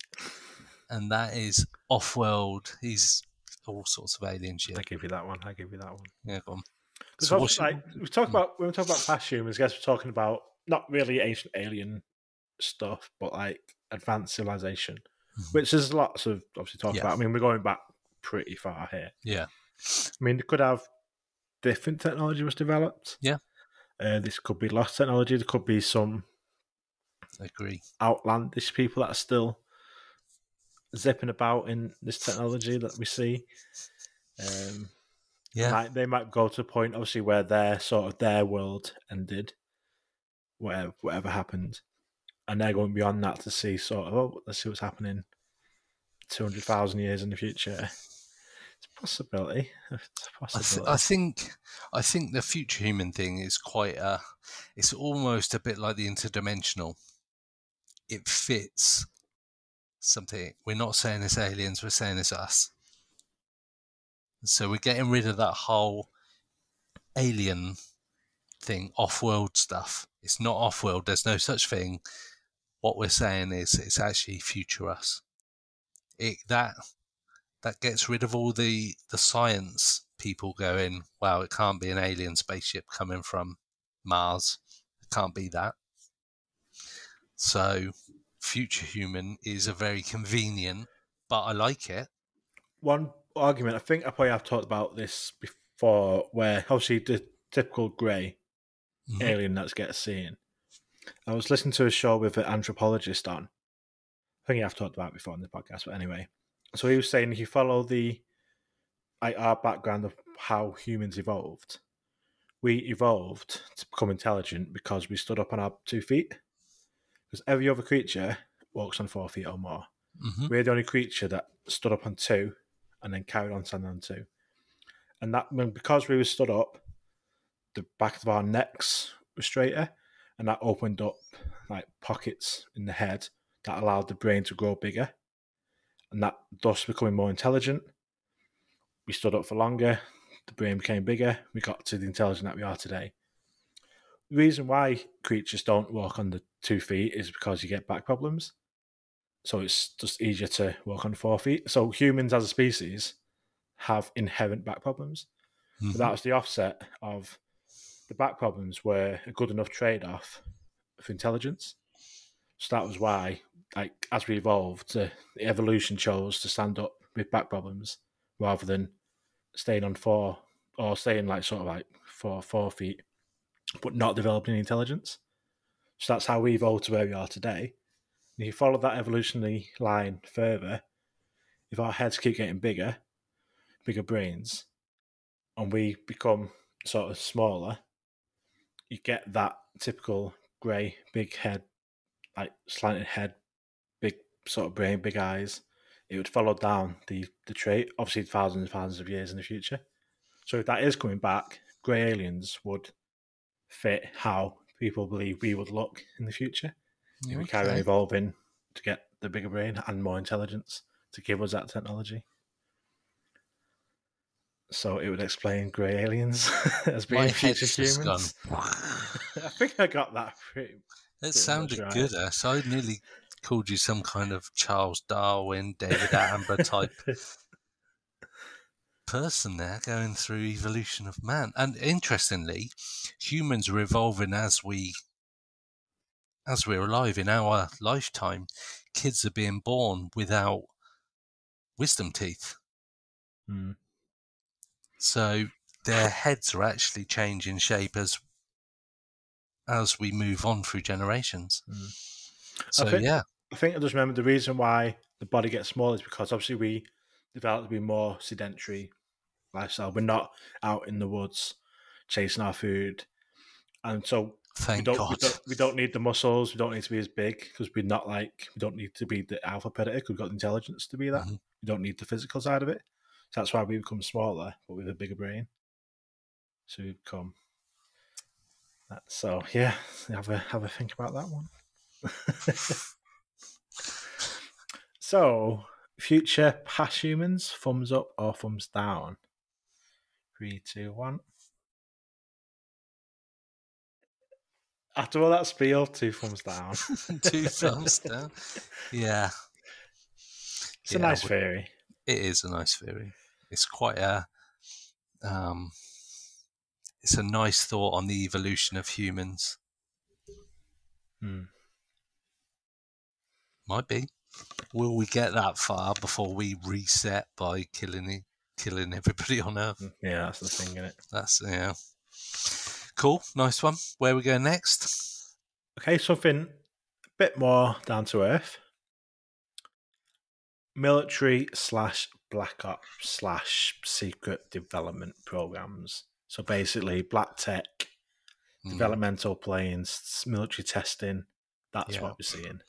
and that is off-world. He's all sorts of alien shit. I give you that one. Yeah, go on. Because So what's like we talk about when we talk about past humans, I guess we're talking about not really ancient alien stuff, but like advanced civilization, which there's lots of obviously talk Yeah. about. I mean, we're going back pretty far here. Yeah. I mean, they could have different technology was developed. Yeah. This could be lost technology. There could be some I agree. outlandish people that are still zipping about in this technology that we see. Yeah. They might go to a point, obviously, where their world ended, whatever happened, and they're going beyond that to see let's see what's happening 200,000 years in the future. It's a possibility. I think the future human thing is quite it's almost a bit like the interdimensional. It fits something. We're not saying it's aliens, we're saying it's us. So we're getting rid of that whole alien thing, off-world stuff. It's not off-world. There's no such thing. What we're saying is it's actually future us. That gets rid of all the science people going, wow, it can't be an alien spaceship coming from Mars. It can't be that. So future human is a very convenient, but I like it. One argument, I think I probably have talked about this before, where obviously the typical grey alien that's gets seen. I was listening to a show with an anthropologist on. I think I've talked about it before in the podcast, but anyway. So he was saying if you follow our background of how humans evolved, we evolved to become intelligent because we stood up on our 2 feet. Because every other creature walks on 4 feet or more. Mm-hmm. We're the only creature that stood up on 2 and then carried on standing on 2. And because we were stood up, the back of our necks were straighter, and that opened up like pockets in the head that allowed the brain to grow bigger, and that thus becoming more intelligent. We stood up for longer, the brain became bigger, we got to the intelligence that we are today. The reason why creatures don't walk on the 2 feet is because you get back problems. So it's just easier to walk on 4 feet. So humans as a species have inherent back problems. Mm-hmm. But that was the offset of the back problems were a good enough trade-off for intelligence. So that was why, like, as we evolved, the evolution chose to stand up with back problems rather than staying on 4 or staying like sort of like 4 feet, but not developing intelligence. So that's how we evolved to where we are today. And if you follow that evolutionary line further, if our heads keep getting bigger brains, and we become sort of smaller, you get that typical grey, big head, like slanted head, big sort of brain, big eyes. It would follow down the trait, obviously thousands and thousands of years in the future. So if that is coming back, grey aliens would fit how people believe we would look in the future. If we carry on evolving to get the bigger brain and more intelligence to give us that technology. So it would explain grey aliens as being future humans. I think I got that pretty. It sounded right. Good, Ash. I nearly called you some kind of Charles Darwin, David Attenborough type person there, going through evolution of man. And interestingly, humans are evolving as we're alive. In our lifetime, kids are being born without wisdom teeth. Mm. So their heads are actually changing shape as we move on through generations. Mm. So I think I just remember the reason why the body gets smaller is because obviously we developed to be more sedentary lifestyle. We're not out in the woods chasing our food, and so we don't need the muscles. We don't need to be as big because we don't need to be the alpha predator because we've got the intelligence to be that. Mm-hmm. We don't need the physical side of it. So that's why we become smaller, but with a bigger brain. So we become that. So yeah, have a think about that one. So, future past humans, thumbs up or thumbs down? 3, 2, 1. After all that spiel, 2 thumbs down. 2 thumbs down. Yeah. It's a nice theory. It is a nice theory. It's quite a it's a nice thought on the evolution of humans. Might be. Will we get that far before we reset by killing everybody on Earth? Yeah, that's the thing, isn't it? That's cool. Nice one. Where are we going next? Okay, something a bit more down to earth. Military / black ops / secret development programs. So basically, black tech, developmental planes, military testing. That's what we're seeing.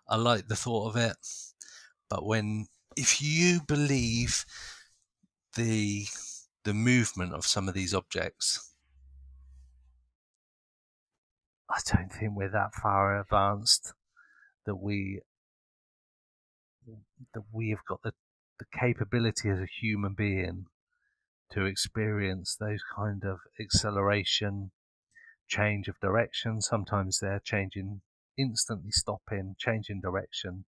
I like the thought of it, but if you believe the movement of some of these objects, I don't think we're that far advanced that we have got the capability as a human being to experience those kind of acceleration, change of direction. Sometimes they're changing, instantly stopping, changing direction.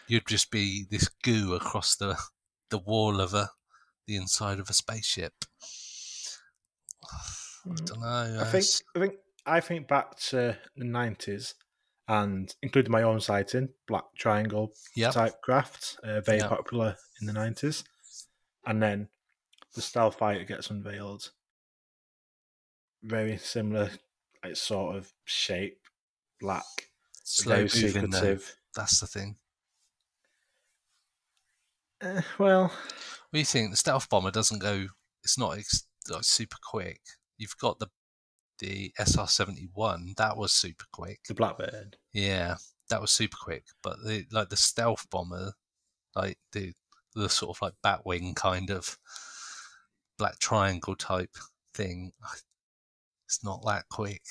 You'd just be this goo across the wall of the inside of a spaceship. I don't know. I think back to the 90s and including my own sighting, black triangle type craft, very popular in the 90s. And then the stealth fighter gets unveiled. Very similar, like, sort of shape, black, slow very moving secretive. Though. That's the thing. Well, what do you think? The stealth bomber doesn't go. It's not like super quick. You've got the SR-71. That was super quick. The Blackbird. Yeah, that was super quick. But the stealth bomber, like the sort of like Batwing kind of black triangle type thing, it's not that quick.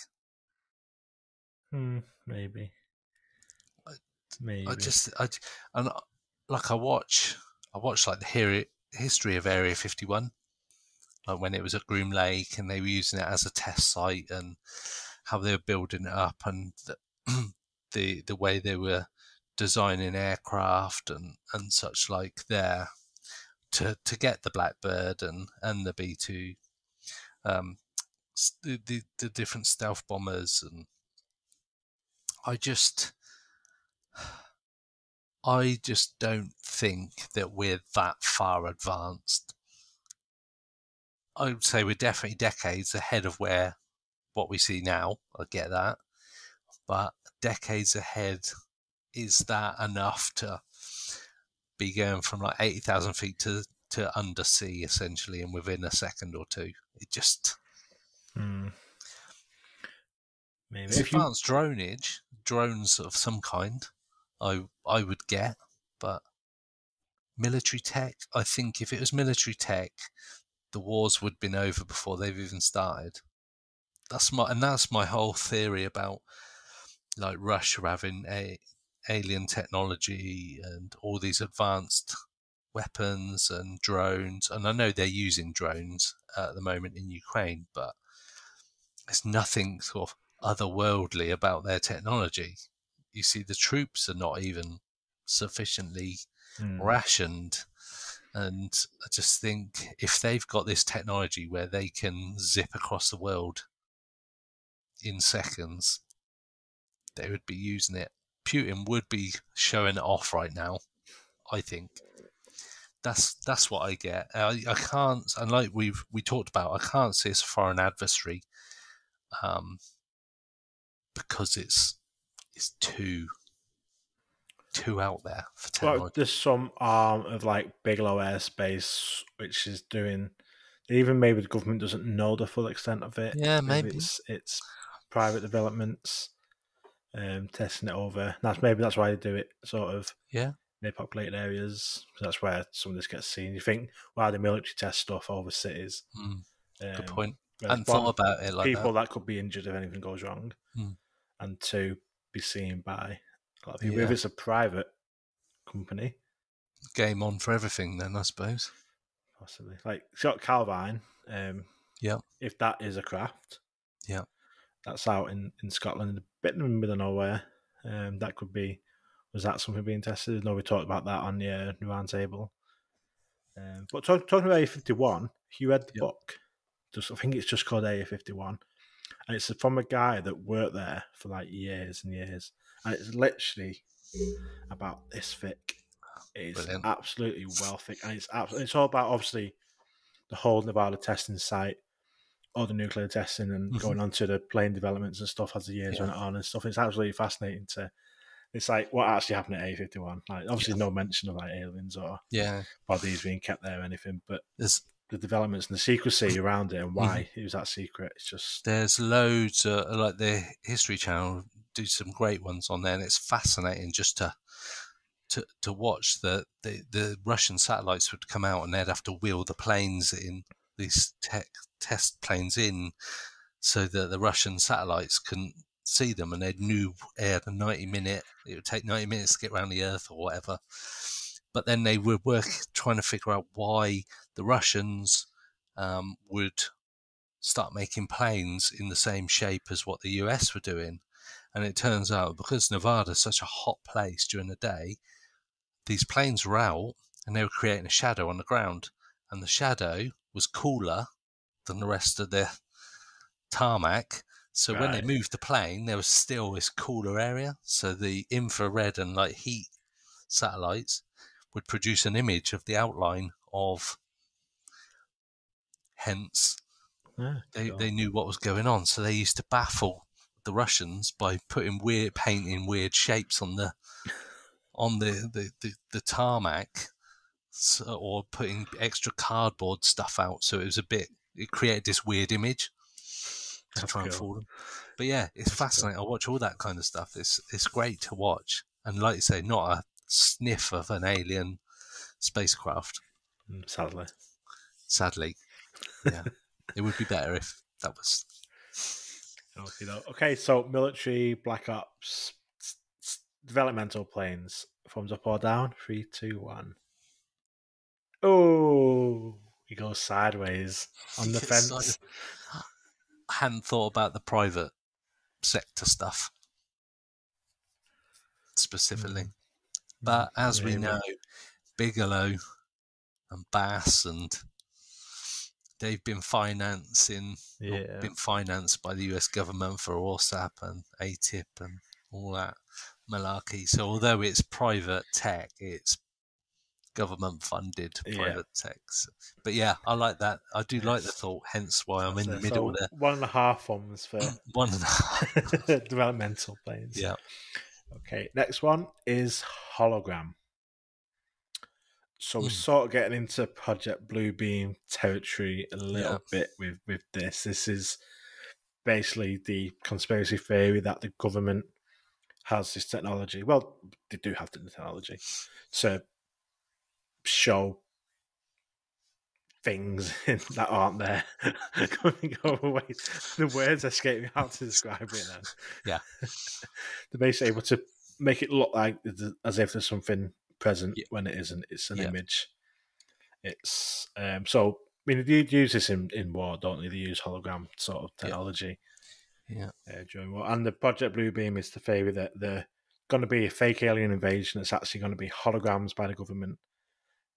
Maybe. I watch like the history of Area 51, like when it was at Groom Lake and they were using it as a test site and how they were building it up and the way they were designing aircraft and such like there to get the Blackbird and the B-2, the different stealth bombers, and I just don't think that we're that far advanced. I would say we're definitely decades ahead of what we see now. I get that. But decades ahead, is that enough to be going from like 80,000 feet to undersea, essentially, and within a second or two? It just... Maybe. It's advanced drones of some kind, I would get, but military tech, I think if it was military tech, the wars would have been over before they've even started. That's my whole theory about like Russia having alien technology and all these advanced weapons and drones. And I know they're using drones at the moment in Ukraine, but there's nothing sort of otherworldly about their technology. You see, the troops are not even sufficiently rationed. And I just think if they've got this technology where they can zip across the world in seconds, they would be using it. Putin would be showing it off right now, I think. That's what I get. I can't, and like we talked about, I can't see it's a foreign adversary, because it's too out there for technology. Well, there's some arm of like Bigelow Aerospace which is doing. Even maybe the government doesn't know the full extent of it. Yeah, maybe it's private developments. testing it over. That's why they do it sort of Yeah. near populated areas. That's where some of this gets seen. You think, why the military test stuff over cities? Good point. I Whereas hadn't thought about it like people that. that could be injured if anything goes wrong, and two, be seen by a lot of people. Yeah. If it's a private company, Game on for everything then, I suppose. possibly. Like, it's got Calvine. Yeah. If that is a craft, Yeah. that's out in Scotland, a bit in the middle of nowhere. That could be. Was that something being tested? No, we talked about that on the new roundtable. But talking about A51, if you read the book, I think it's just called A51, and it's from a guy that worked there for like years and years, and it's literally about this thick. It's Brilliant. absolutely well thick, and it's all about obviously the whole Nevada testing site, all the nuclear testing, and going on to the plane developments and stuff as the years went on and stuff. It's absolutely fascinating to. It's like what actually happened at A51. Like obviously no mention of like aliens or bodies being kept there or anything, but the developments and the secrecy around it and why it was that secret. It's just there's loads like the History Channel do some great ones on there, and it's fascinating just to watch the Russian satellites would come out and they'd have to wheel the planes in, these test planes in, so that the Russian satellites couldn't see them, and they knew they had it would take 90 minutes to get around the Earth or whatever. But then they would work trying to figure out why the Russians would start making planes in the same shape as what the US were doing. And it turns out, because Nevada is such a hot place during the day, these planes were out and they were creating a shadow on the ground. And the shadow was cooler than the rest of the tarmac. So when they moved the plane, there was still this cooler area. So the infrared and like heat satellites would produce an image of the outline of, hence they knew what was going on. So they used to baffle the Russians by painting weird shapes on the tarmac, or putting extra cardboard stuff out. So it created this weird image to try and fool them. But yeah, it's fascinating. I watch all that kind of stuff. It's great to watch. And like you say, not a sniff of an alien spacecraft. Sadly. Yeah. It would be better if that was. Okay, so military, Black Ops, developmental planes. Thumbs up or down? 3, 2, 1. Oh, he goes sideways on the fence. I hadn't thought about the private sector stuff specifically. But as we know, Bigelow and Bass, and they've been financed by the US government for ORSAP and ATIP and all that malarkey. So although it's private tech, it's government funded private tech. But yeah, I like that. I do like the thought, hence why I'm in the middle there. 1.5 thumbs for 1.5 developmental planes. Yeah. Okay, next one is hologram. So we're sort of getting into Project Bluebeam territory a little bit with this. This is basically the conspiracy theory that the government has this technology. Well, they do have the technology to show things that aren't there. Go away. The words escape me how to describe it then. Yeah. They're basically able to make it look like as if there's something present when it isn't. It's an image. It's so I mean, they use this in war, don't they? They use hologram sort of technology during war. And the Project Bluebeam is the theory that they're going to be a fake alien invasion that's actually going to be holograms by the government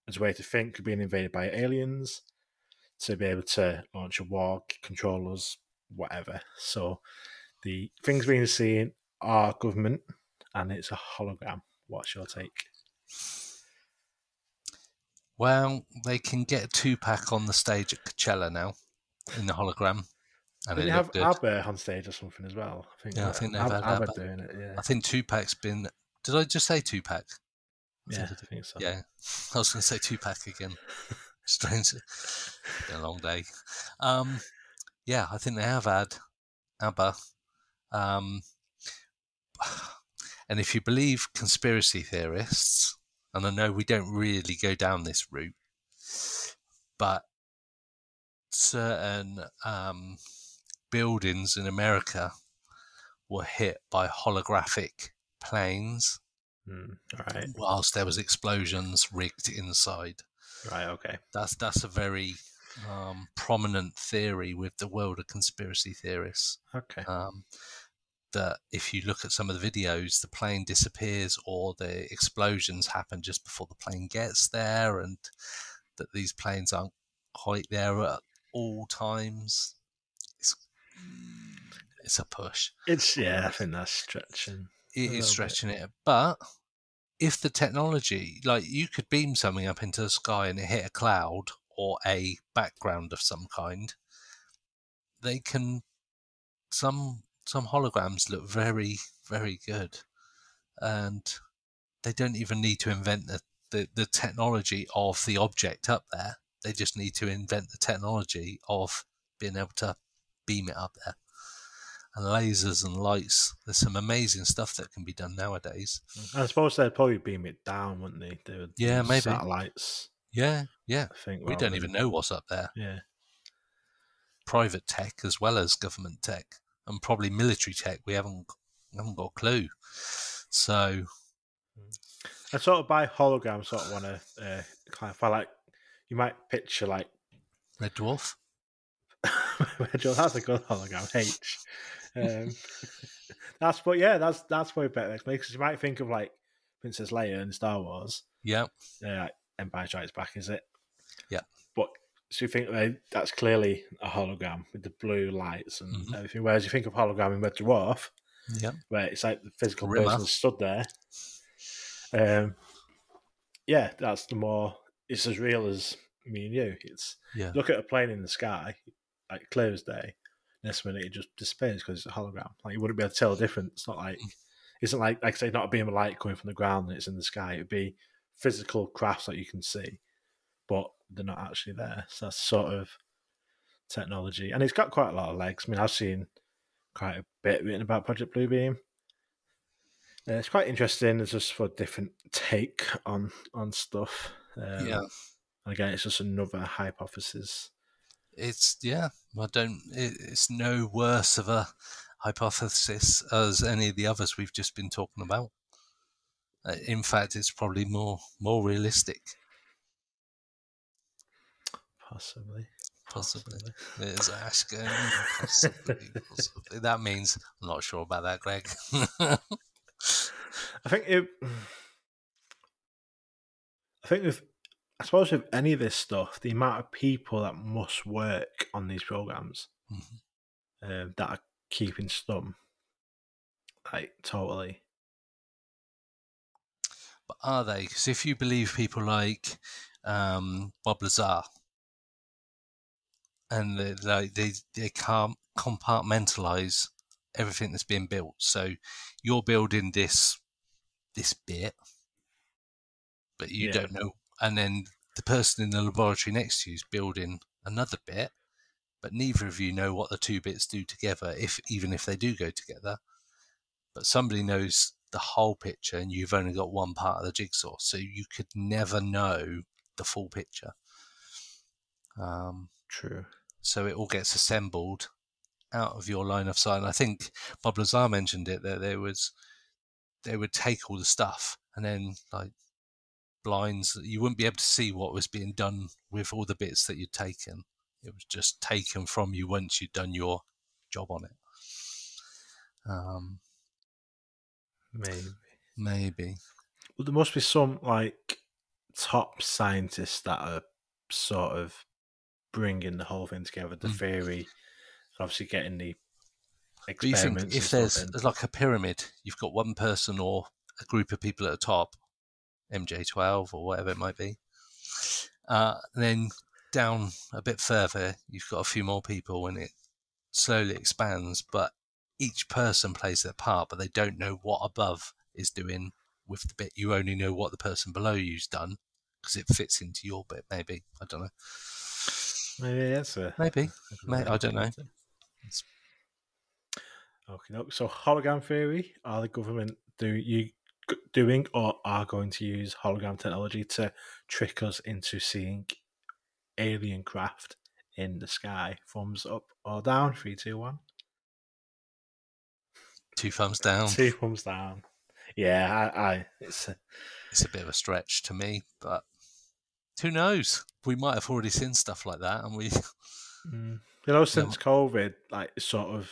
as a way to think being invaded by aliens, to be able to launch a war, control us, whatever. So the things being seen are government, and it's a hologram. What's your take? Well, they can get a 2-pack on the stage at Coachella now in the hologram. And they have ABBA on stage or something as well. I think they've had ABBA doing it. Yeah, I think 2-pack's been. Did I just say 2-pack? I think so. Yeah, I was going to say 2-pack again. Strange. It's been a long day. Yeah, I think they have had ABBA. And if you believe conspiracy theorists, and I know we don't really go down this route, but certain buildings in America were hit by holographic planes Right. whilst there was explosions rigged inside. Right. Okay. That's a very prominent theory with the world of conspiracy theorists. Okay. That if you look at some of the videos, the plane disappears or the explosions happen just before the plane gets there, and that these planes aren't quite there at all times. It's a push. I think that's stretching. It is stretching it, but if the technology, like you could beam something up into the sky and it hit a cloud or a background of some kind, they can. Some holograms look very, very good, and they don't even need to invent the technology of the object up there. They just need to invent the technology of being able to beam it up there. And lasers and lights. There's some amazing stuff that can be done nowadays. I suppose they'd probably beam it down, wouldn't they? They would use Maybe satellites. Yeah. I think We don't even know what's up there. Yeah. Private tech as well as government tech, and probably military tech. We haven't got a clue. So, I sort of by hologram sort of want to clarify. Like, you might picture like Red Dwarf. That's a good hologram. H. That's probably better because you might think of like Princess Leia in Star Wars. Yeah. Like Empire Strikes Back, is it? Yeah. But so you think that's clearly a hologram with the blue lights and everything. Whereas you think of hologram in Red Dwarf, where it's like the physical person stood there. That's the more. It's as real as me and you. It's look at a plane in the sky, like clear as day. Next minute it just disappears because it's a hologram. Like you wouldn't be able to tell the difference. It's not like isn't like I say, not a beam of light coming from the ground and it's in the sky. It'd be physical crafts that you can see, but they're not actually there. So that's sort of technology, and it's got quite a lot of legs. I mean, I've seen quite a bit written about Project Bluebeam. It's quite interesting. It's just for a different take on stuff. And again, it's just another hypothesis. It's no worse of a hypothesis as any of the others we've just been talking about. In fact, it's probably more realistic. Possibly. There's Ash going, possibly. That means I'm not sure about that, Greg. I suppose with any of this stuff, the amount of people that must work on these programs that are keeping stum, like totally. But are they? Because if you believe people like Bob Lazar, and they can't compartmentalize everything that's being built. So you're building this bit, but you don't know, and then the person in the laboratory next to you is building another bit, but neither of you know what the two bits do together, even if they do go together. But somebody knows the whole picture, and you've only got one part of the jigsaw, so you could never know the full picture. True. So it all gets assembled out of your line of sight. And I think Bob Lazar mentioned it, that they would take all the stuff and then like blinds, you wouldn't be able to see what was being done with all the bits that you'd taken. It was just taken from you once you'd done your job on it. Maybe. Well, there must be some like top scientists that are sort of bringing the whole thing together, the theory, obviously getting the experiments. But you think if there's like a pyramid, you've got one person or a group of people at the top, MJ12 or whatever it might be, then down a bit further, you've got a few more people and it slowly expands, but each person plays their part, but they don't know what above is doing with the bit. You only know what the person below you's done because it fits into your bit, maybe. I don't know. Maybe that's maybe. I don't know. Okay, so hologram theory, are the government doing or are going to use hologram technology to trick us into seeing alien craft in the sky? Thumbs up or down? 3, 2, 1. 2 thumbs down. 2 thumbs down. Yeah, it's a bit of a stretch to me, but who knows? We might have already seen stuff like that, and we. Since COVID, like sort of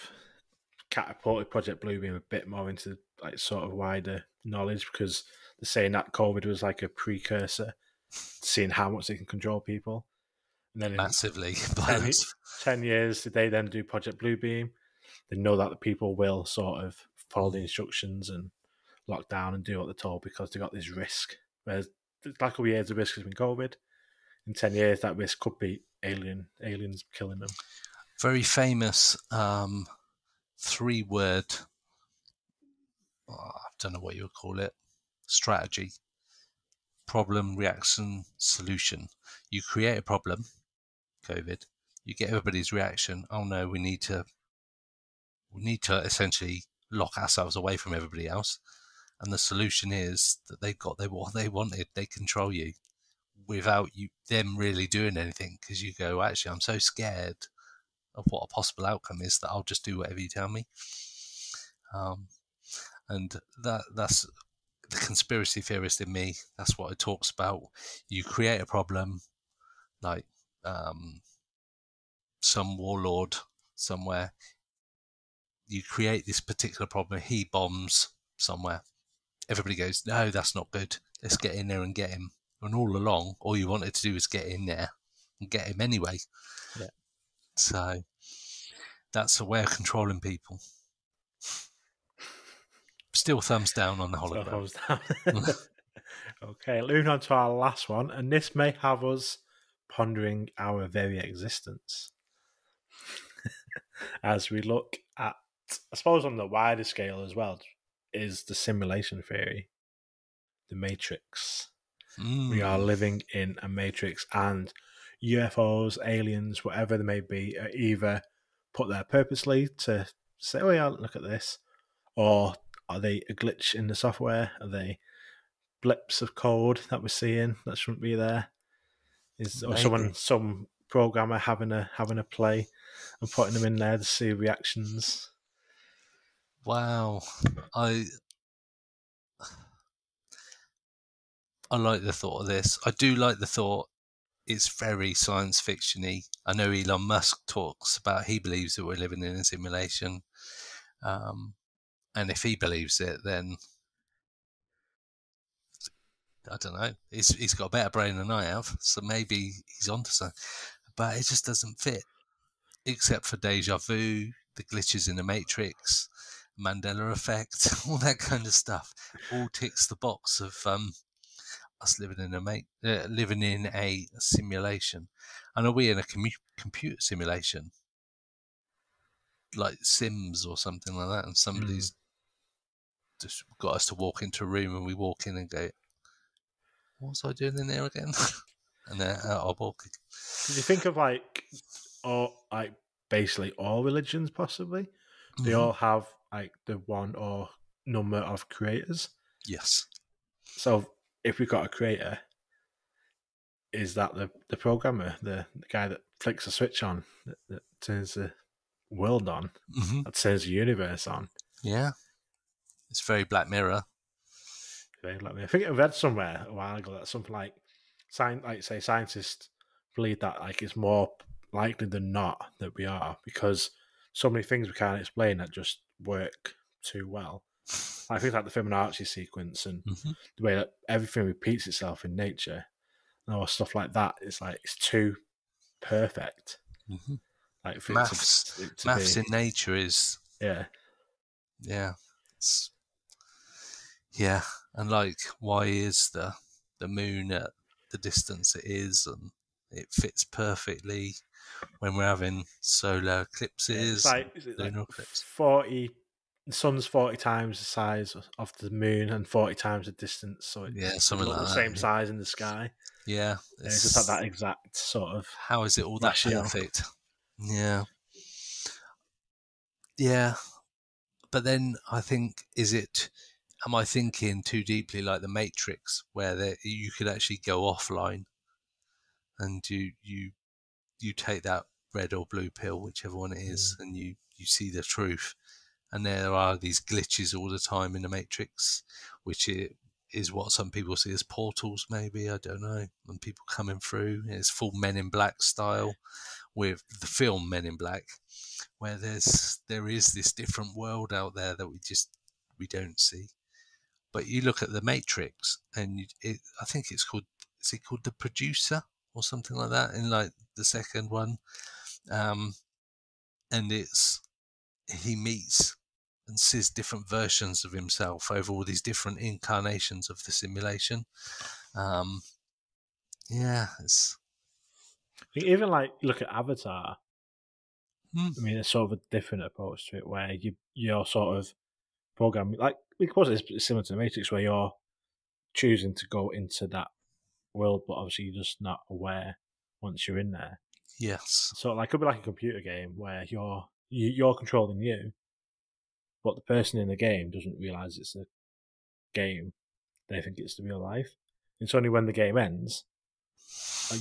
catapulted Project Bluebeam a bit more into like sort of wider knowledge, because they're saying that COVID was like a precursor to seeing how much they can control people. And then massively. 10 years, did they then do Project Bluebeam? They know that the people will sort of follow the instructions and lock down and do what they're told because they got this risk. Whereas the last couple of years, the risk has been COVID. In 10 years, that risk could be aliens killing them. Very famous 3-word, I don't know what you would call it, strategy. Problem, reaction, solution. You create a problem, COVID, you get everybody's reaction. Oh no, we need to essentially lock ourselves away from everybody else. And the solution is that they've got what they wanted. They control you without them really doing anything, because you go, actually, I'm so scared of what a possible outcome is that I'll just do whatever you tell me. And that's the conspiracy theorist in me. That's what it talks about. You create a problem, like some warlord somewhere. You create this particular problem. He bombs somewhere. Everybody goes, no, that's not good. Let's get in there and get him. And all along, all you wanted to do was get in there and get him anyway. Yeah. So that's a way of controlling people. Still thumbs down on the hologram. Still thumbs down. Okay, moving on to our last one, and this may have us pondering our very existence as we look at, I suppose, on the wider scale as well, is the simulation theory, the Matrix. We are living in a Matrix, and UFOs, aliens, whatever they may be, are either put there purposely to say, oh yeah, look at this, or are they a glitch in the software? Are they blips of code that we're seeing that shouldn't be there? Or some programmer having a play and putting them in there to see reactions? Wow. I like the thought of this. I do like the thought. It's very science fiction-y. I know Elon Musk talks about, he believes that we're living in a simulation. And if he believes it, then I don't know. He's got a better brain than I have, so maybe he's onto something. But it just doesn't fit, except for deja vu, the glitches in the Matrix, Mandela effect, all that kind of stuff. All ticks the box of us living in a simulation. And are we in a computer simulation, like Sims or something like that? And somebody's just got us to walk into a room, and we walk in and go, what was I doing in there again? And they're out of walking. Did you think of basically all religions possibly? They all have like the one or number of creators. Yes. So if we've got a creator, is that the programmer, the guy that flicks a switch on, that turns the world on, that turns the universe on? Yeah. It's very Black Mirror. I think I read somewhere a while ago that something like scientists believe that like it's more likely than not that we are, because so many things we can't explain that just work too well. I think like the Fibonacci sequence and the way that everything repeats itself in nature and all stuff like that, it's like it's too perfect. Like for maths in nature is yeah. Yeah, and like, why is the moon at the distance it is, and it fits perfectly when we're having solar eclipses, lunar eclipse. The sun's 40 times the size of the moon and 40 times the distance, so it's something like the that. Same size in the sky. Yeah, it's just like that exact sort of. How is it all that perfect? Yeah. But then I think, is it am I thinking too deeply like the Matrix, where you could actually go offline and you take that red or blue pill, whichever one it is, and you see the truth. And there are these glitches all the time in the Matrix, which is what some people see as portals, maybe, I don't know, and people coming through. It's full Men in Black style with the film Men in Black, where there is this different world out there that we don't see. But you look at the Matrix, and I think is it called The Producer or something like that in like the second one, and he meets and sees different versions of himself over all these different incarnations of the simulation. It's Even like look at Avatar. Hmm. I mean, it's sort of a different approach to it, where you're sort of programming, like, because it's similar to the Matrix, where you're choosing to go into that world, but obviously you're just not aware once you're in there. Yes. So like, it could be like a computer game where you're controlling you, but the person in the game doesn't realize it's a game. They think it's the real life. It's only when the game ends,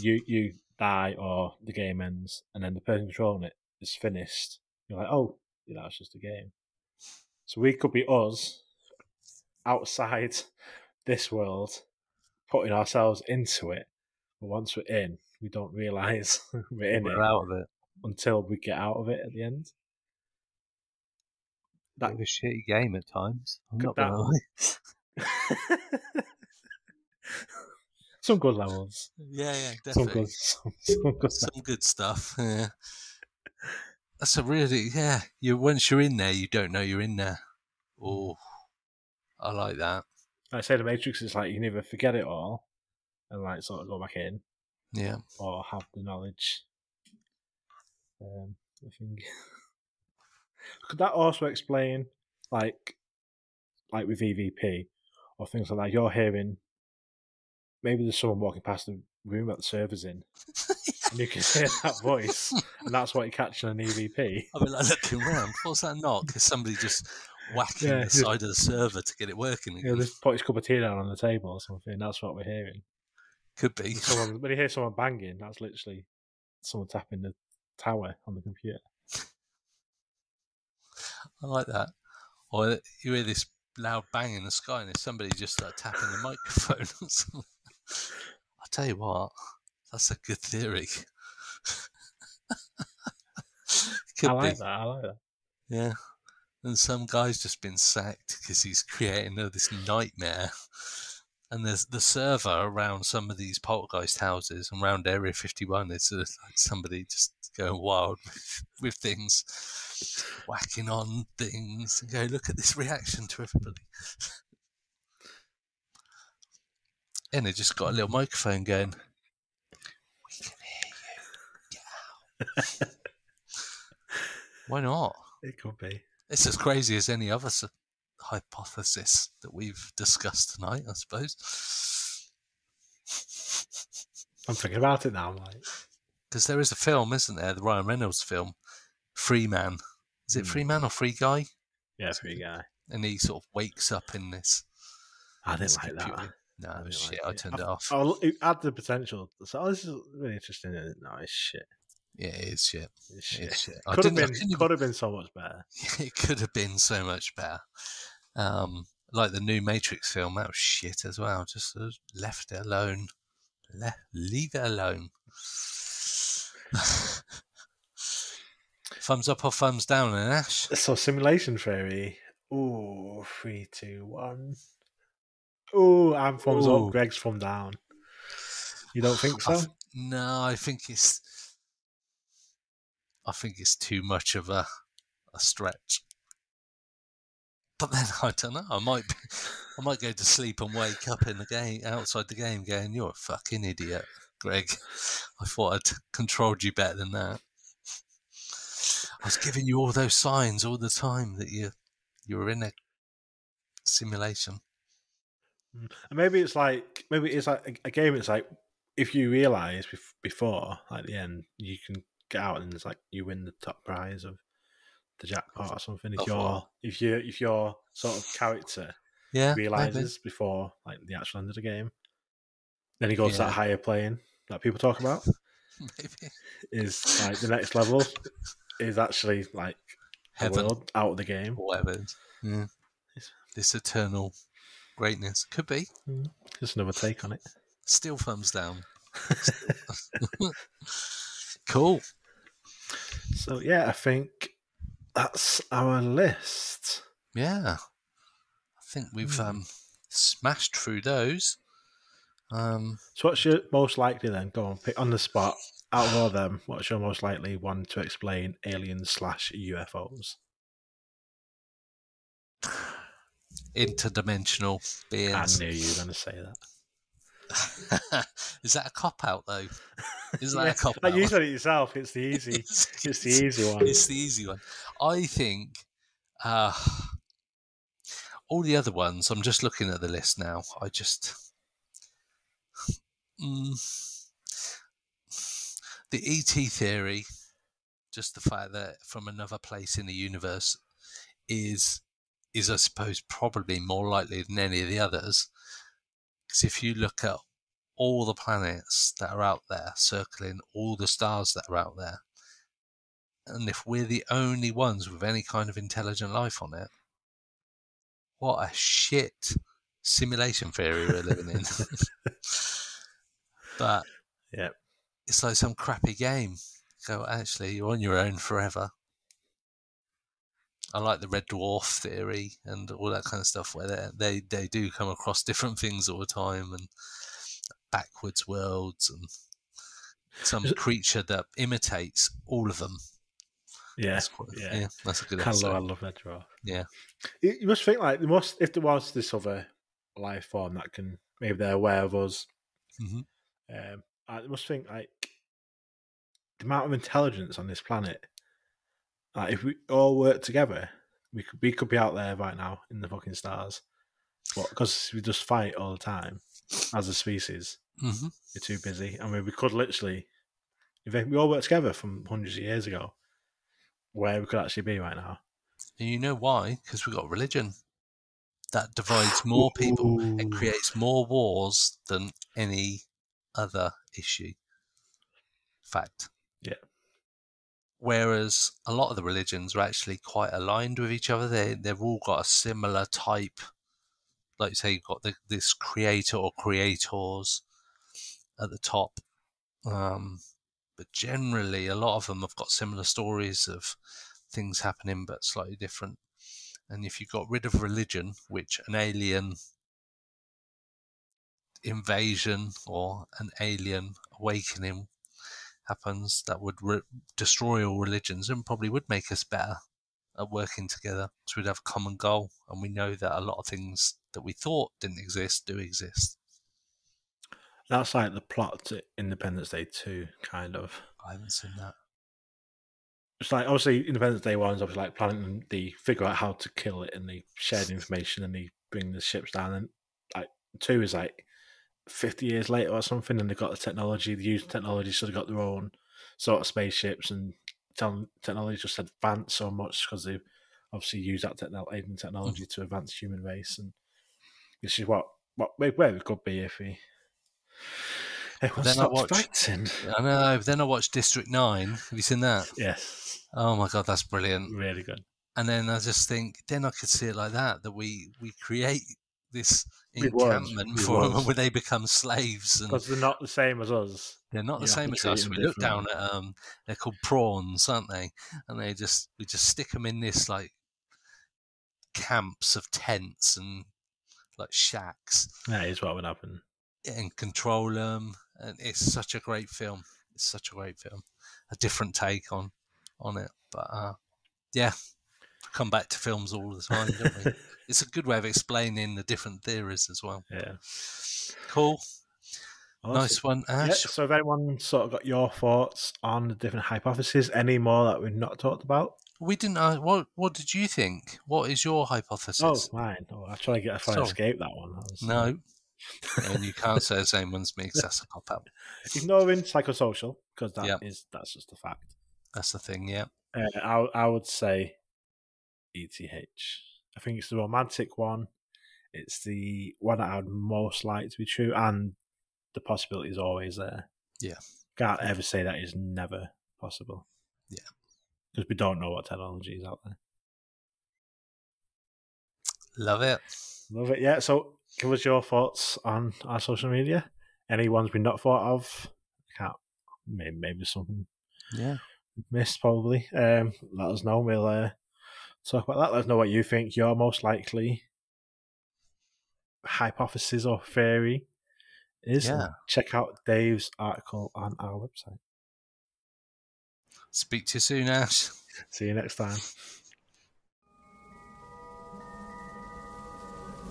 you die or the game ends, and then the person controlling it is finished. You're like, oh, it's just a game. So we could be us outside this world, putting ourselves into it, but once we're in, we don't realise we're in it out of it until we get out of it at the end. Bit of a shitty game at times. I'm not that- gonna lie. Some good levels. Yeah, definitely. Some good stuff. Yeah. That's a really once you're in there, you don't know you're in there. Oh, I like that. I say the Matrix is like you can either forget it all and like sort of go back in, or have the knowledge. I think could that also explain like with EVP or things like that? You're hearing maybe there's someone walking past the room that the server's in, and you can hear that voice, and that's what you're catching on EVP. I'll be like looking around. What's that knock? Is somebody just whacking the side of the server to get it working again? Just put his cup of tea down on the table or something. That's what we're hearing. Could be. When you hear someone banging, that's literally someone tapping the tower on the computer. I like that. Or you hear this loud bang in the sky and there's somebody just like tapping the microphone or something. I'll tell you what, that's a good theory. I like that. Yeah. And some guy's just been sacked because he's creating this nightmare. And there's the server around some of these poltergeist houses and around Area 51. It's like somebody just going wild with things, whacking on things, and go, look at this reaction to everybody. And they just got a little microphone going, we can hear you. Get out. Why not? It could be. It's as crazy as any other hypothesis that we've discussed tonight, I suppose. I'm thinking about it now. I'm like, because there is a film, isn't there? The Ryan Reynolds film, Free Man. Is it Free Man or Free Guy? Yeah, Free Guy. And he sort of wakes up in this. I didn't like that. No, it was shit. I turned it off. It had the potential. So this is really interesting. No, it's shit. Yeah, it is shit. It's shit. It's shit. Could have been so much better. It could have been so much better. Like the new Matrix film, that was shit as well. Just left it alone. Leave it alone. Thumbs up or thumbs down, then, Ash? So, simulation theory. Ooh, 3, 2, 1. Ooh, I'm thumbs up. Greg's thumb down. You don't think so? No, I think it's too much of a stretch. But then I don't know. I might go to sleep and wake up in the game, outside the game, going, "You're a fucking idiot, Greg. I thought I'd controlled you better than that. I was giving you all those signs all the time that you were in a simulation." And maybe it's like a game. It's like if you realise before, like the end, you can get out and it's like you win the top prize of the jackpot or something. If your sort of character Yeah, realizes before like the actual end of the game. Then he goes to that higher plane that people talk about. maybe Is like the next level is actually like the heaven world out of the game. or whatever. It is. Yeah, this eternal greatness could be. Just another take on it. Still thumbs down. Cool. So yeah, I think that's our list. Yeah, I think we've smashed through those. So what's your most likely then? Go on, pick on the spot. Out of all them, what's your most likely one to explain aliens/UFOs? Interdimensional I beings. knew you were going to say that. Is that a cop out though? Is that Yeah, a cop like out? you said it yourself. It's the easy. It's the easy one. It's the easy one. I think all the other ones. I'm just looking at the list now. I just the ET theory, just the fact that from another place in the universe is I suppose probably more likely than any of the others. Because if you look at all the planets that are out there circling all the stars that are out there, and if we're the only ones with any kind of intelligent life on it, what a shit simulation theory we're living in. But yeah, it's like some crappy game. Go, actually, you're on your own forever. I like the red dwarf theory and all that kind of stuff where they do come across different things all the time and backwards worlds and some creature that imitates all of them. Yeah, that's a good I episode. love that draw. Yeah, you must think like if there was this other life form that can maybe they're aware of us. I must think like the amount of intelligence on this planet. Like if we all work together, we could be out there right now in the fucking stars. But because we just fight all the time as a species, we're too busy. I mean, we could literally, if we all work together from hundreds of years ago, where we could actually be right now. And you know why? Because we've got religion. That divides more people and creates more wars than any other issue. Fact. Yeah. Whereas a lot of the religions are actually quite aligned with each other. They've all got a similar type. Like you say, you've got this creator or creators at the top. But generally, a lot of them have got similar stories of things happening, but slightly different. And if you got rid of religion, which an alien invasion or an alien awakening happens, that would destroy all religions and probably would make us better at working together. So we'd have a common goal, and we know that a lot of things that we thought didn't exist do exist. That's like the plot to Independence Day 2, kind of. I haven't seen that. It's like, obviously, Independence Day 1 is obviously like planning, they figure out how to kill it, and they share the information, and they bring the ships down. And like 2 is like 50 years later or something, and they've got the technology, they use technology, so they've got their own sort of spaceships, and technology just advanced so much because they obviously use that technology to advance the human race. And this is where we could be if we stopped fighting. I know. Then I watched District 9. Have you seen that? Yes. Oh my God, that's brilliant. Really good. And then I just think, then I could see it like that we create this encampment for them where they become slaves. Because they're not the same as us. They're not the same as us. We look down at they're called prawns, aren't they? And we just stick them in this like camps of tents and like shacks. That is what would happen. And control them. And it's such a great film. It's such a great film. A different take on it. But yeah, come back to films all the time, don't we? It's a good way of explaining the different theories as well. Yeah. Cool. Awesome. Nice one, Ash. Yeah, so if anyone sort of got your thoughts on the different hypotheses, any more that we've not talked about? We didn't. What did you think? What is your hypothesis? Oh, mine. Oh, I try to escape that one. No. And you can't say the same one's me because that's a cop out. Ignoring psychosocial, because that's just a fact. That's the thing, yeah. I would say ETH. I think it's the romantic one. it's the one that I'd most like to be true, and the possibility is always there. Yeah. Can't ever say that is never possible. Yeah. Because we don't know what technology is out there. Love it. Love it, yeah. So give us your thoughts on our social media. Any ones we not thought of? Maybe something missed, probably. Let us know. We'll talk about that. Let us know what you think your most likely hypothesis or theory is. Yeah. And check out Dave's article on our website. Speak to you soon, Ash. See you next time.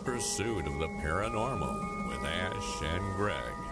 Pursuit of the Paranormal with Ash and Greg.